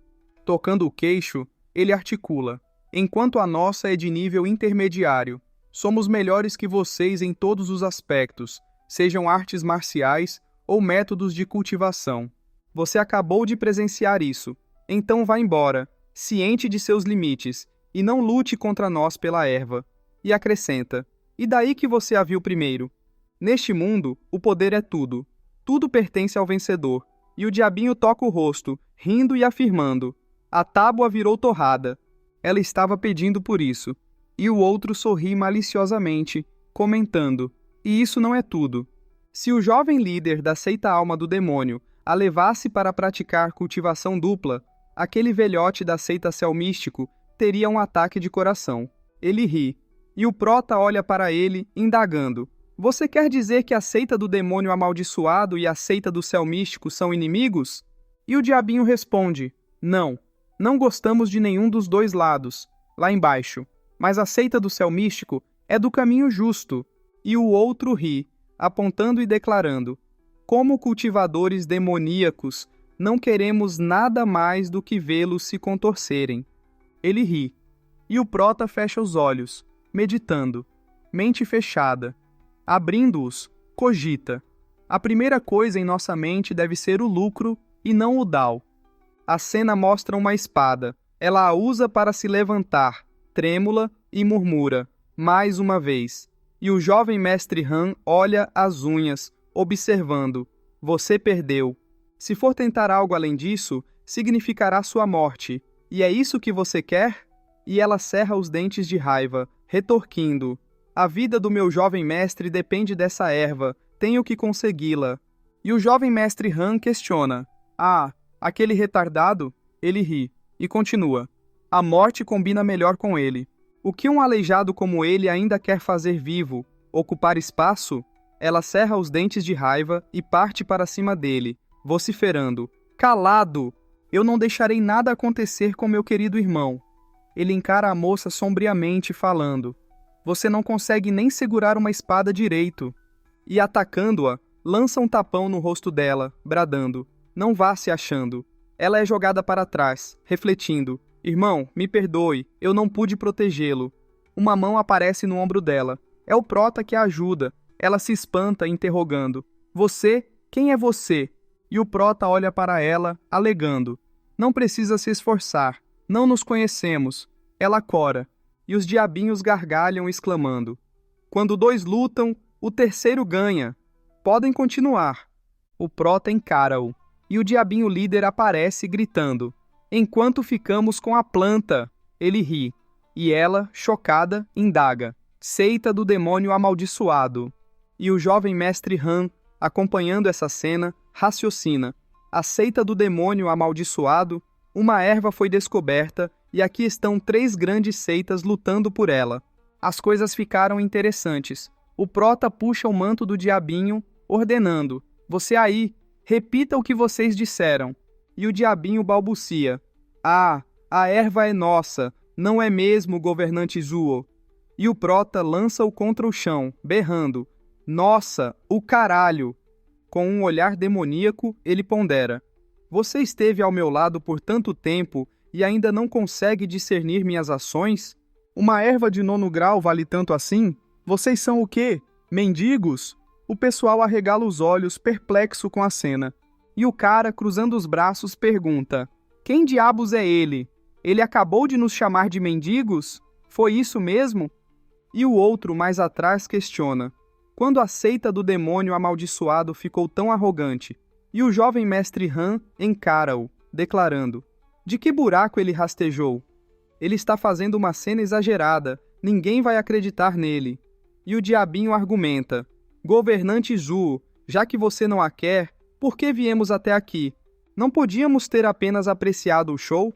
Tocando o queixo, ele articula: enquanto a nossa é de nível intermediário. Somos melhores que vocês em todos os aspectos, sejam artes marciais ou métodos de cultivação. Você acabou de presenciar isso, então vá embora, ciente de seus limites, e não lute contra nós pela erva. E acrescenta: e daí que você a viu primeiro? Neste mundo, o poder é tudo. Tudo pertence ao vencedor. E o diabinho toca o rosto, rindo e afirmando: a tábua virou torrada. Ela estava pedindo por isso. E o outro sorri maliciosamente, comentando: e isso não é tudo. Se o jovem líder da seita Alma do Demônio a levasse para praticar cultivação dupla, aquele velhote da seita Céu Místico teria um ataque de coração. Ele ri, e o prota olha para ele, indagando: você quer dizer que a seita do demônio amaldiçoado e a seita do céu místico são inimigos? E o diabinho responde: não, não gostamos de nenhum dos dois lados, lá embaixo, mas a seita do céu místico é do caminho justo. E o outro ri, apontando e declarando: como cultivadores demoníacos, não queremos nada mais do que vê-los se contorcerem. Ele ri, e o prota fecha os olhos, meditando, mente fechada. Abrindo-os, cogita: a primeira coisa em nossa mente deve ser o lucro e não o dao. A cena mostra uma espada. Ela a usa para se levantar, trêmula, e murmura, mais uma vez. E o jovem mestre Han olha as unhas, observando: você perdeu. Se for tentar algo além disso, significará sua morte. E é isso que você quer? E ela cerra os dentes de raiva, retorquindo: a vida do meu jovem mestre depende dessa erva, tenho que consegui-la. E o jovem mestre Han questiona: ah, aquele retardado? Ele ri, e continua: a morte combina melhor com ele. O que um aleijado como ele ainda quer fazer vivo? Ocupar espaço? Ela cerra os dentes de raiva e parte para cima dele, vociferando: calado! Eu não deixarei nada acontecer com meu querido irmão. Ele encara a moça sombriamente, falando: você não consegue nem segurar uma espada direito. E atacando-a, lança um tapão no rosto dela, bradando: não vá se achando. Ela é jogada para trás, refletindo. Irmão, me perdoe, eu não pude protegê-lo. Uma mão aparece no ombro dela. É o prota que a ajuda. Ela se espanta, interrogando. Você? Quem é você? E o prota olha para ela, alegando. Não precisa se esforçar. Não nos conhecemos. Ela cora. E os diabinhos gargalham, exclamando. Quando dois lutam, o terceiro ganha. Podem continuar. O prota encara-o. E o diabinho líder aparece, gritando. Enquanto ficamos com a planta. Ele ri. E ela, chocada, indaga. Seita do demônio amaldiçoado. E o jovem mestre Han, acompanhando essa cena, raciocina. A seita do demônio amaldiçoado, uma erva foi descoberta e aqui estão 3 grandes seitas lutando por ela. As coisas ficaram interessantes. O prota puxa o manto do diabinho, ordenando. Você aí, repita o que vocês disseram. E o diabinho balbucia. Ah, a erva é nossa, não é mesmo, governante Zuo? E o prota lança-o contra o chão, berrando. Nossa, o caralho! Com um olhar demoníaco, ele pondera. Você esteve ao meu lado por tanto tempo e ainda não consegue discernir minhas ações? Uma erva de 9º grau vale tanto assim? Vocês são o quê? Mendigos? O pessoal arregala os olhos, perplexo com a cena. E o cara, cruzando os braços, pergunta. Quem diabos é ele? Ele acabou de nos chamar de mendigos? Foi isso mesmo? E o outro, mais atrás, questiona. Quando a seita do demônio amaldiçoado ficou tão arrogante? E o jovem mestre Han encara-o, declarando. De que buraco ele rastejou? Ele está fazendo uma cena exagerada, ninguém vai acreditar nele. E o diabinho argumenta. Governante Zuo, já que você não a quer, por que viemos até aqui? Não podíamos ter apenas apreciado o show?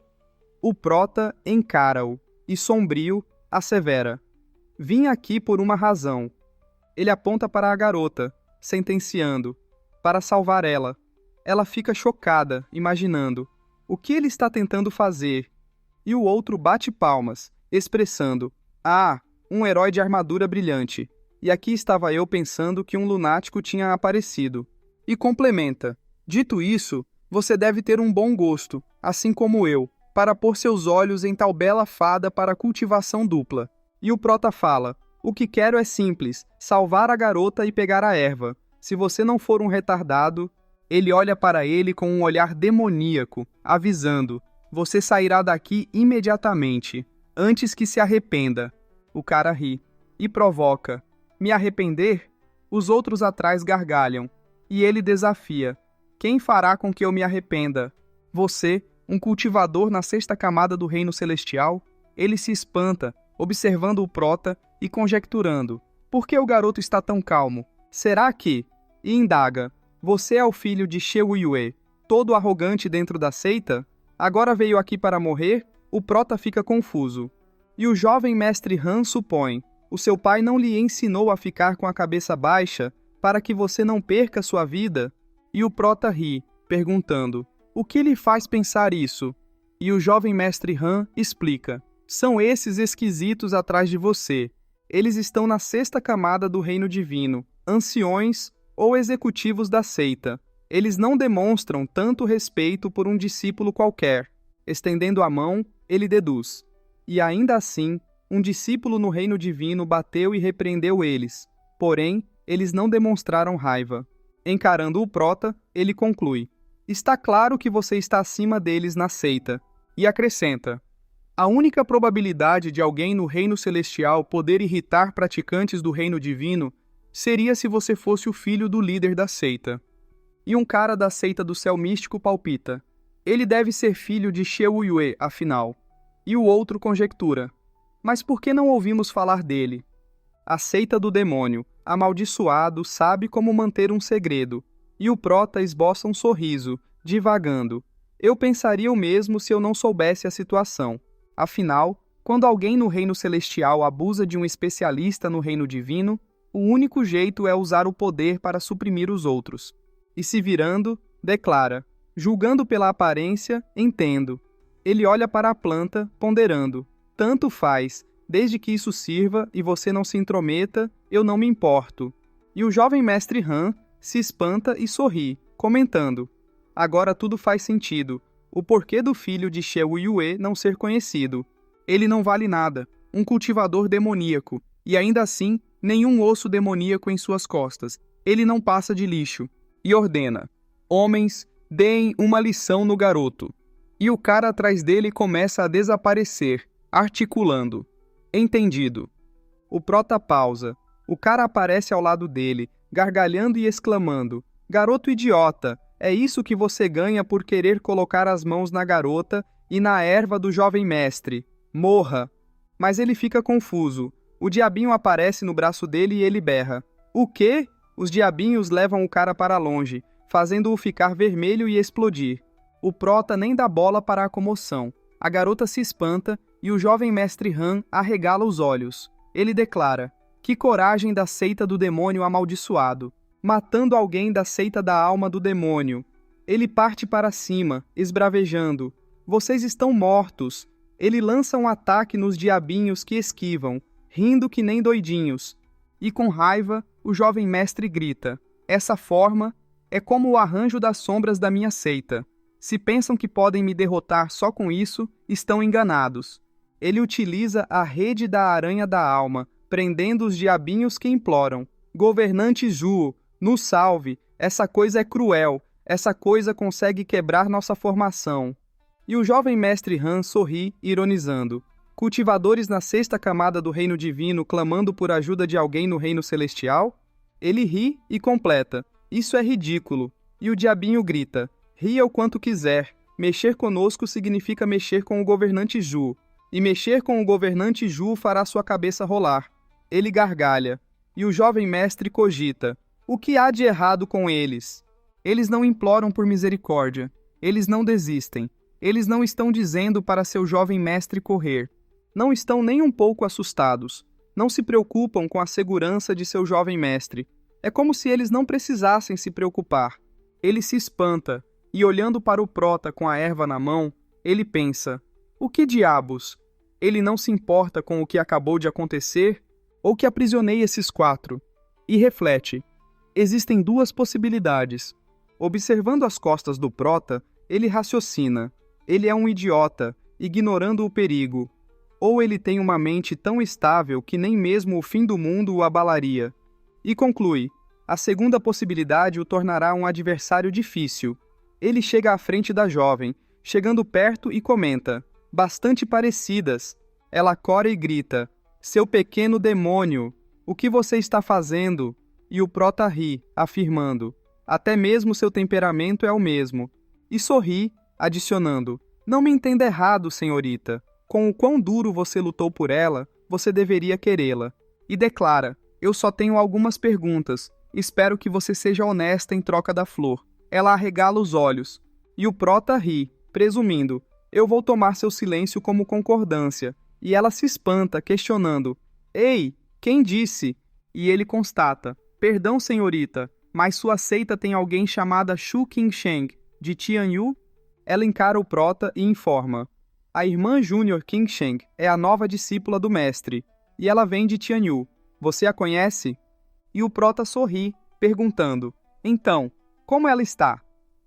O prota encara-o, e sombrio, assevera. Vim aqui por uma razão. Ele aponta para a garota, sentenciando. Para salvar ela. Ela fica chocada, imaginando. O que ele está tentando fazer? E o outro bate palmas, expressando. Ah, um herói de armadura brilhante. E aqui estava eu pensando que um lunático tinha aparecido. E complementa. Dito isso, você deve ter um bom gosto, assim como eu, para pôr seus olhos em tal bela fada para cultivação dupla. E o prota fala. O que quero é simples, salvar a garota e pegar a erva. Se você não for um retardado, ele olha para ele com um olhar demoníaco, avisando, você sairá daqui imediatamente, antes que se arrependa. O cara ri e provoca, me arrepender? Os outros atrás gargalham, e ele desafia, quem fará com que eu me arrependa? Você, um cultivador na 6ª camada do reino celestial? Ele se espanta, observando o prota e conjecturando. Por que o garoto está tão calmo? Será que... E indaga. Você é o filho de Sheu Yue, todo arrogante dentro da seita? Agora veio aqui para morrer? O prota fica confuso. E o jovem mestre Han supõe. O seu pai não lhe ensinou a ficar com a cabeça baixa para que você não perca sua vida? E o prota ri, perguntando. O que lhe faz pensar isso? E o jovem mestre Han explica. São esses esquisitos atrás de você. Eles estão na 6ª camada do reino divino, anciões ou executivos da seita. Eles não demonstram tanto respeito por um discípulo qualquer. Estendendo a mão, ele deduz. E ainda assim, um discípulo no reino divino bateu e repreendeu eles. Porém, eles não demonstraram raiva. Encarando o prota, ele conclui. Está claro que você está acima deles na seita. E acrescenta. A única probabilidade de alguém no reino celestial poder irritar praticantes do reino divino seria se você fosse o filho do líder da seita. E um cara da seita do céu místico palpita. Ele deve ser filho de Sheu Yue, afinal. E o outro conjectura. Mas por que não ouvimos falar dele? A seita do demônio, amaldiçoado, sabe como manter um segredo. E o prota esboça um sorriso, divagando. Eu pensaria o mesmo se eu não soubesse a situação. Afinal, quando alguém no reino celestial abusa de um especialista no reino divino, o único jeito é usar o poder para suprimir os outros. E se virando, declara, julgando pela aparência, entendo. Ele olha para a planta, ponderando. Tanto faz, desde que isso sirva e você não se intrometa, eu não me importo. E o jovem mestre Han se espanta e sorri, comentando. Agora tudo faz sentido. o porquê do filho de Xiao Yue não ser conhecido. Ele não vale nada, um cultivador demoníaco, e ainda assim, nenhum osso demoníaco em suas costas. Ele não passa de lixo. E ordena: homens, deem uma lição no garoto. E o cara atrás dele começa a desaparecer, articulando: entendido. O prota pausa. O cara aparece ao lado dele, gargalhando e exclamando: garoto idiota, é isso que você ganha por querer colocar as mãos na garota e na erva do jovem mestre. Morra! Mas ele fica confuso. O diabinho aparece no braço dele e ele berra: o quê? Os diabinhos levam o cara para longe, fazendo-o ficar vermelho e explodir. O prota nem dá bola para a comoção. A garota se espanta e o jovem mestre Han arregala os olhos. Ele declara: que coragem da seita do demônio amaldiçoado, matando alguém da seita da alma do demônio. Ele parte para cima, esbravejando: vocês estão mortos. Ele lança um ataque nos diabinhos que esquivam, rindo que nem doidinhos. E com raiva, o jovem mestre grita: essa forma é como o arranjo das sombras da minha seita. Se pensam que podem me derrotar só com isso, estão enganados. Ele utiliza a rede da aranha da alma, prendendo os diabinhos que imploram: governante Zhuo, nos salve, essa coisa é cruel, essa coisa consegue quebrar nossa formação. E o jovem mestre Han sorri, ironizando: cultivadores na sexta camada do reino divino clamando por ajuda de alguém no reino celestial? Ele ri e completa: isso é ridículo. E o diabinho grita: ria o quanto quiser, mexer conosco significa mexer com o governante Zhu, e mexer com o governante Zhu fará sua cabeça rolar. Ele gargalha, e o jovem mestre cogita: o que há de errado com eles? Eles não imploram por misericórdia, eles não desistem, eles não estão dizendo para seu jovem mestre correr. Não estão nem um pouco assustados, não se preocupam com a segurança de seu jovem mestre. É como se eles não precisassem se preocupar. Ele se espanta, e olhando para o prota com a erva na mão, ele pensa: o que diabos? Ele não se importa com o que acabou de acontecer? Ou que aprisionei esses 4? E reflete: existem 2 possibilidades. Observando as costas do prota, ele raciocina: ele é um idiota, ignorando o perigo. Ou ele tem uma mente tão estável que nem mesmo o fim do mundo o abalaria. E conclui: a segunda possibilidade o tornará um adversário difícil. Ele chega à frente da jovem, chegando perto e comenta: bastante parecidas. Ela cora e grita: seu pequeno demônio, o que você está fazendo? E o prota ri, afirmando: até mesmo seu temperamento é o mesmo. E sorri, adicionando: não me entenda errado, senhorita. Com o quão duro você lutou por ela, você deveria querê-la. E declara: eu só tenho algumas perguntas. Espero que você seja honesta em troca da flor. Ela arregala os olhos. E o prota ri, presumindo: eu vou tomar seu silêncio como concordância. E ela se espanta, questionando: ei, quem disse? E ele constata: perdão, senhorita, mas sua seita tem alguém chamada Shu Qingsheng, de Tianyu? Ela encara o prota e informa: a irmã Júnior Qingsheng é a nova discípula do mestre, e ela vem de Tianyu. Você a conhece? E o prota sorri, perguntando: então, como ela está?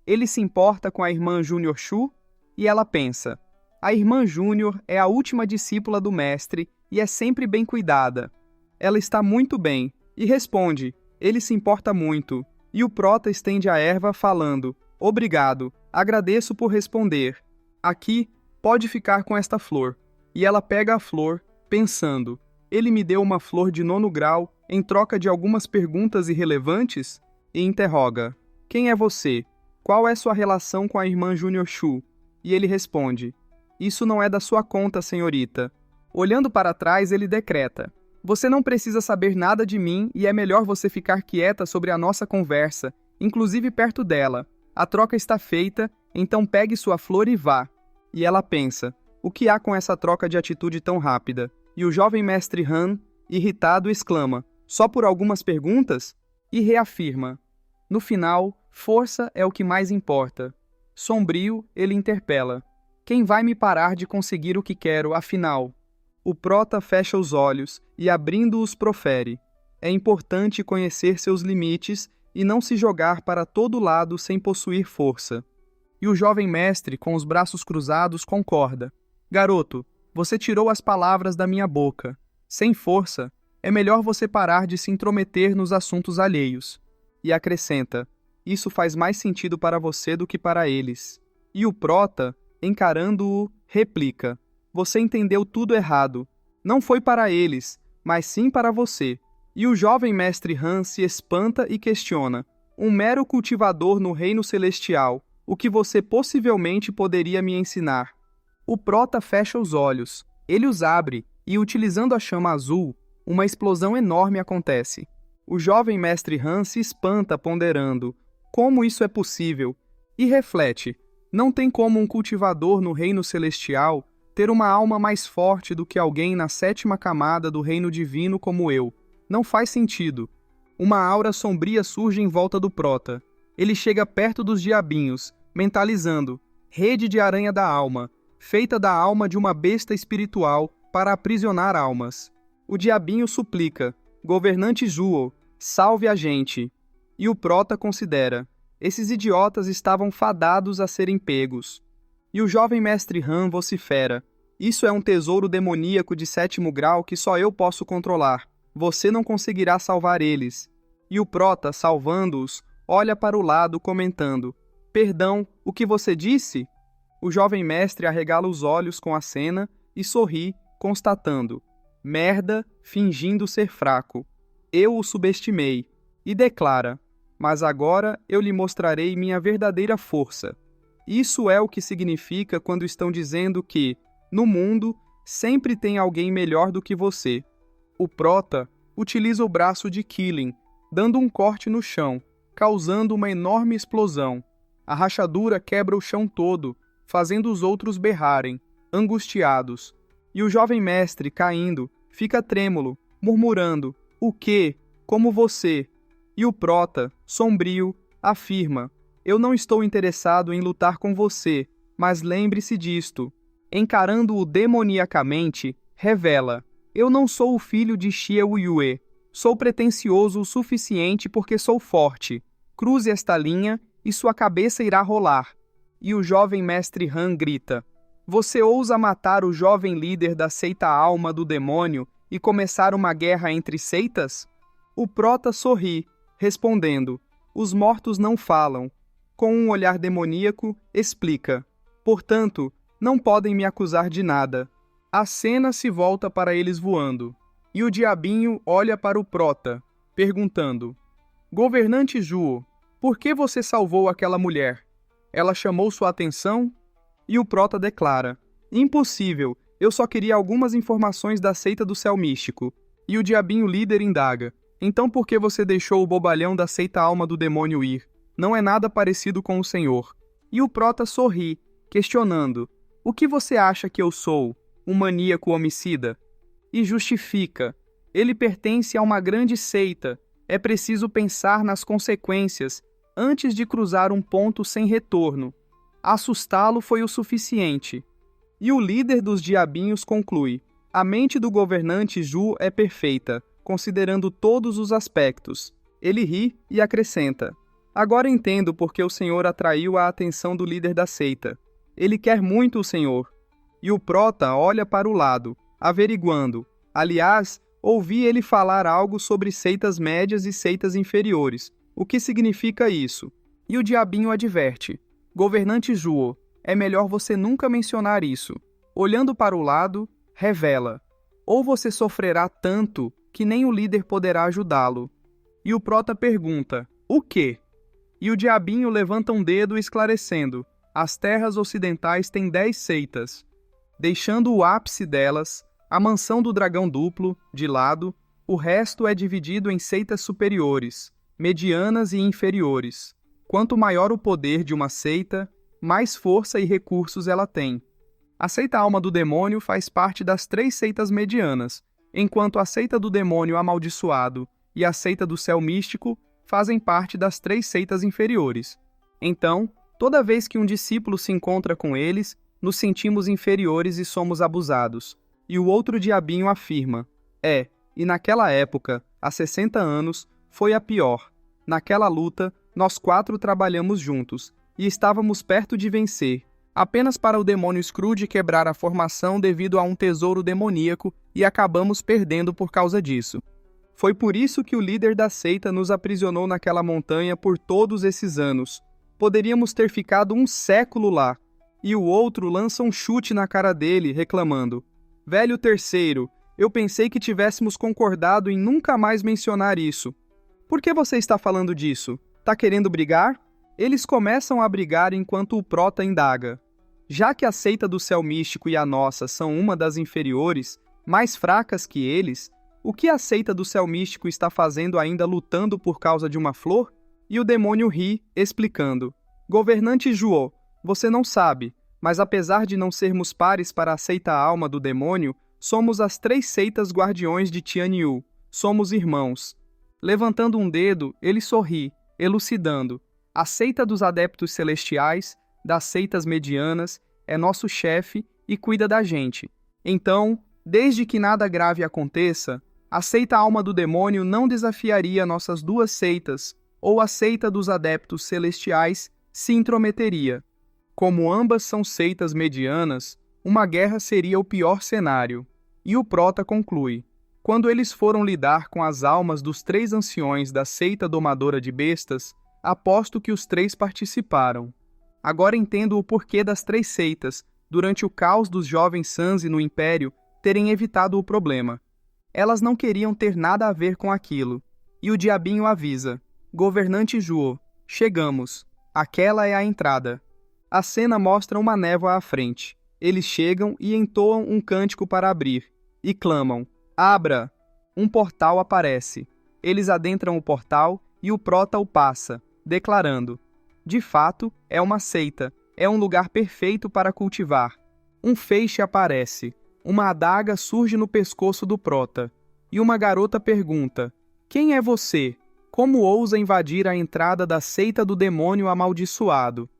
Ele se importa com a irmã Júnior Shu? E ela pensa: a irmã Júnior é a última discípula do mestre e é sempre bem cuidada. Ela está muito bem. E responde: ele se importa muito. E o prota estende a erva, falando: obrigado, agradeço por responder. Aqui, pode ficar com esta flor. E ela pega a flor, pensando: ele me deu uma flor de 9º grau em troca de algumas perguntas irrelevantes? E interroga: quem é você? Qual é sua relação com a irmã Júnior Shu? E ele responde: isso não é da sua conta, senhorita. Olhando para trás, ele decreta: você não precisa saber nada de mim e é melhor você ficar quieta sobre a nossa conversa, inclusive perto dela. A troca está feita, então pegue sua flor e vá. E ela pensa: o que há com essa troca de atitude tão rápida? E o jovem mestre Han, irritado, exclama: só por algumas perguntas? E reafirma: no final, força é o que mais importa. Sombrio, ele interpela: quem vai me parar de conseguir o que quero, afinal? O prota fecha os olhos e, abrindo-os, profere: é importante conhecer seus limites e não se jogar para todo lado sem possuir força. E o jovem mestre, com os braços cruzados, concorda. Garoto, você tirou as palavras da minha boca. Sem força, é melhor você parar de se intrometer nos assuntos alheios. E acrescenta, isso faz mais sentido para você do que para eles. E o prota, encarando-o, replica, você entendeu tudo errado. Não foi para eles, mas sim para você. E o jovem mestre Han se espanta e questiona, um mero cultivador no reino celestial, o que você possivelmente poderia me ensinar? O prota fecha os olhos, ele os abre e, utilizando a chama azul, uma explosão enorme acontece. O jovem mestre Han se espanta ponderando como isso é possível e reflete, não tem como um cultivador no reino celestial ter uma alma mais forte do que alguém na 7ª camada do reino divino como eu. Não faz sentido. Uma aura sombria surge em volta do prota. Ele chega perto dos diabinhos, mentalizando, rede de aranha da alma, feita da alma de uma besta espiritual para aprisionar almas. O diabinho suplica, governante Zuo, salve a gente. E o prota considera, esses idiotas estavam fadados a serem pegos. E o jovem mestre Han vocifera, isso é um tesouro demoníaco de 7º grau que só eu posso controlar. Você não conseguirá salvar eles. E o prota, salvando-os, olha para o lado comentando, perdão, o que você disse? O jovem mestre arregala os olhos com a cena e sorri, constatando, merda, fingindo ser fraco. Eu o subestimei. E declara, mas agora eu lhe mostrarei minha verdadeira força. Isso é o que significa quando estão dizendo que, no mundo, sempre tem alguém melhor do que você. O prota utiliza o braço de Killing, dando um corte no chão, causando uma enorme explosão. A rachadura quebra o chão todo, fazendo os outros berrarem, angustiados. E o jovem mestre, caindo, fica trêmulo, murmurando, o quê? Como você? E o prota, sombrio, afirma, eu não estou interessado em lutar com você, mas lembre-se disto. Encarando-o demoniacamente, revela, eu não sou o filho de Xiao Yue. Sou pretensioso o suficiente porque sou forte. Cruze esta linha e sua cabeça irá rolar. E o jovem mestre Han grita, você ousa matar o jovem líder da seita alma do demônio e começar uma guerra entre seitas? O prota sorri, respondendo, os mortos não falam. Com um olhar demoníaco, explica, portanto, não podem me acusar de nada. A cena se volta para eles voando, e o diabinho olha para o prota, perguntando, governante Zuo, por que você salvou aquela mulher? Ela chamou sua atenção? E o prota declara, impossível, eu só queria algumas informações da seita do céu místico. E o diabinho líder indaga, então por que você deixou o bobalhão da seita alma do demônio ir? Não é nada parecido com o senhor. E o prota sorri, questionando, o que você acha que eu sou? Um maníaco homicida? E justifica, ele pertence a uma grande seita, é preciso pensar nas consequências antes de cruzar um ponto sem retorno. Assustá-lo foi o suficiente. E o líder dos diabinhos conclui, a mente do governante Zhu é perfeita, considerando todos os aspectos. Ele ri e acrescenta, agora entendo por que o senhor atraiu a atenção do líder da seita. Ele quer muito o senhor. E o prota olha para o lado, averiguando. Aliás, ouvi ele falar algo sobre seitas médias e seitas inferiores. O que significa isso? E o diabinho adverte. Governante Zuo, é melhor você nunca mencionar isso. Olhando para o lado, revela. Ou você sofrerá tanto que nem o líder poderá ajudá-lo. E o prota pergunta, o quê? E o diabinho levanta um dedo esclarecendo. As terras ocidentais têm 10 seitas. Deixando o ápice delas, a mansão do dragão duplo, de lado, o resto é dividido em seitas superiores, medianas e inferiores. Quanto maior o poder de uma seita, mais força e recursos ela tem. A seita alma do demônio faz parte das 3 seitas medianas, enquanto a seita do demônio amaldiçoado e a seita do céu místico fazem parte das 3 seitas inferiores. Então, toda vez que um discípulo se encontra com eles, nos sentimos inferiores e somos abusados. E o outro diabinho afirma, e naquela época, há 60 anos, foi a pior. Naquela luta, nós 4 trabalhamos juntos, e estávamos perto de vencer, apenas para o demônio Scrooge quebrar a formação devido a um tesouro demoníaco e acabamos perdendo por causa disso. Foi por isso que o líder da seita nos aprisionou naquela montanha por todos esses anos. Poderíamos ter ficado um século lá. E o outro lança um chute na cara dele, reclamando: Velho terceiro, eu pensei que tivéssemos concordado em nunca mais mencionar isso. Por que você está falando disso? Tá querendo brigar? Eles começam a brigar enquanto o prota indaga. Já que a seita do céu místico e a nossa são uma das inferiores, mais fracas que eles, o que a seita do céu místico está fazendo ainda lutando por causa de uma flor? E o demônio ri, explicando: Governante Zhuo, você não sabe, mas apesar de não sermos pares para a seita alma do demônio, somos as 3 seitas guardiões de Tianyu. Somos irmãos. Levantando um dedo, ele sorri, elucidando: a seita dos adeptos celestiais, das seitas medianas, é nosso chefe e cuida da gente. Então, desde que nada grave aconteça, a seita alma do demônio não desafiaria nossas 2 seitas, ou a seita dos adeptos celestiais se intrometeria. Como ambas são seitas medianas, uma guerra seria o pior cenário. E o prota conclui: quando eles foram lidar com as almas dos 3 anciões da seita domadora de bestas, aposto que os 3 participaram. Agora entendo o porquê das 3 seitas, durante o caos dos jovens Sanzi no Império, terem evitado o problema. Elas não queriam ter nada a ver com aquilo. E o diabinho avisa: Governante Zhuo, chegamos. Aquela é a entrada. A cena mostra uma névoa à frente. Eles chegam e entoam um cântico para abrir. E clamam: Abra! Um portal aparece. Eles adentram o portal e o prota o passa, declarando: De fato, é uma seita. É um lugar perfeito para cultivar. Um feixe aparece. Uma adaga surge no pescoço do prota. E uma garota pergunta: Quem é você? Como ousa invadir a entrada da seita do demônio amaldiçoado?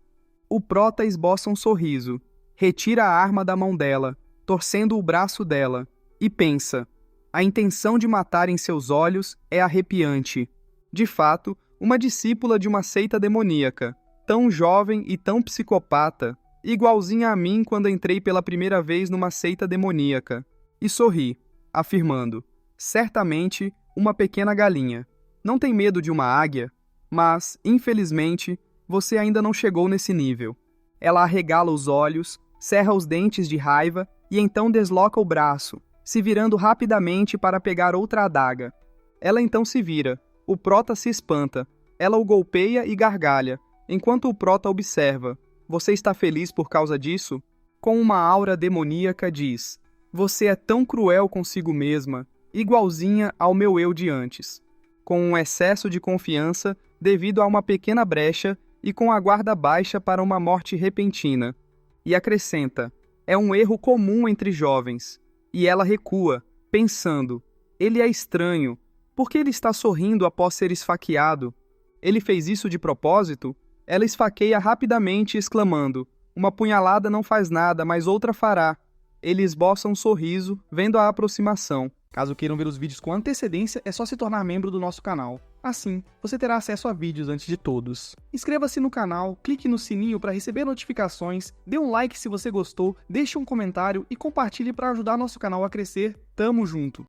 O prota esboça um sorriso, retira a arma da mão dela, torcendo o braço dela, e pensa: a intenção de matar em seus olhos é arrepiante. De fato, uma discípula de uma seita demoníaca, tão jovem e tão psicopata, igualzinha a mim quando entrei pela primeira vez numa seita demoníaca. E sorri, afirmando: certamente, uma pequena galinha. Não tem medo de uma águia, mas, infelizmente, você ainda não chegou nesse nível. Ela arregala os olhos, cerra os dentes de raiva e então desloca o braço, se virando rapidamente para pegar outra adaga. Ela então se vira. O prota se espanta. Ela o golpeia e gargalha, enquanto o prota observa. Você está feliz por causa disso? Com uma aura demoníaca diz: Você é tão cruel consigo mesma, igualzinha ao meu eu de antes. Com um excesso de confiança devido a uma pequena brecha e com a guarda baixa para uma morte repentina. E acrescenta: é um erro comum entre jovens. E ela recua, pensando: ele é estranho. Por que ele está sorrindo após ser esfaqueado? Ele fez isso de propósito? Ela esfaqueia rapidamente, exclamando: uma punhalada não faz nada, mas outra fará. Ele esboça um sorriso, vendo a aproximação. Caso queiram ver os vídeos com antecedência, é só se tornar membro do nosso canal. Assim, você terá acesso a vídeos antes de todos. Inscreva-se no canal, clique no sininho para receber notificações, dê um like se você gostou, deixe um comentário e compartilhe para ajudar nosso canal a crescer. Tamo junto!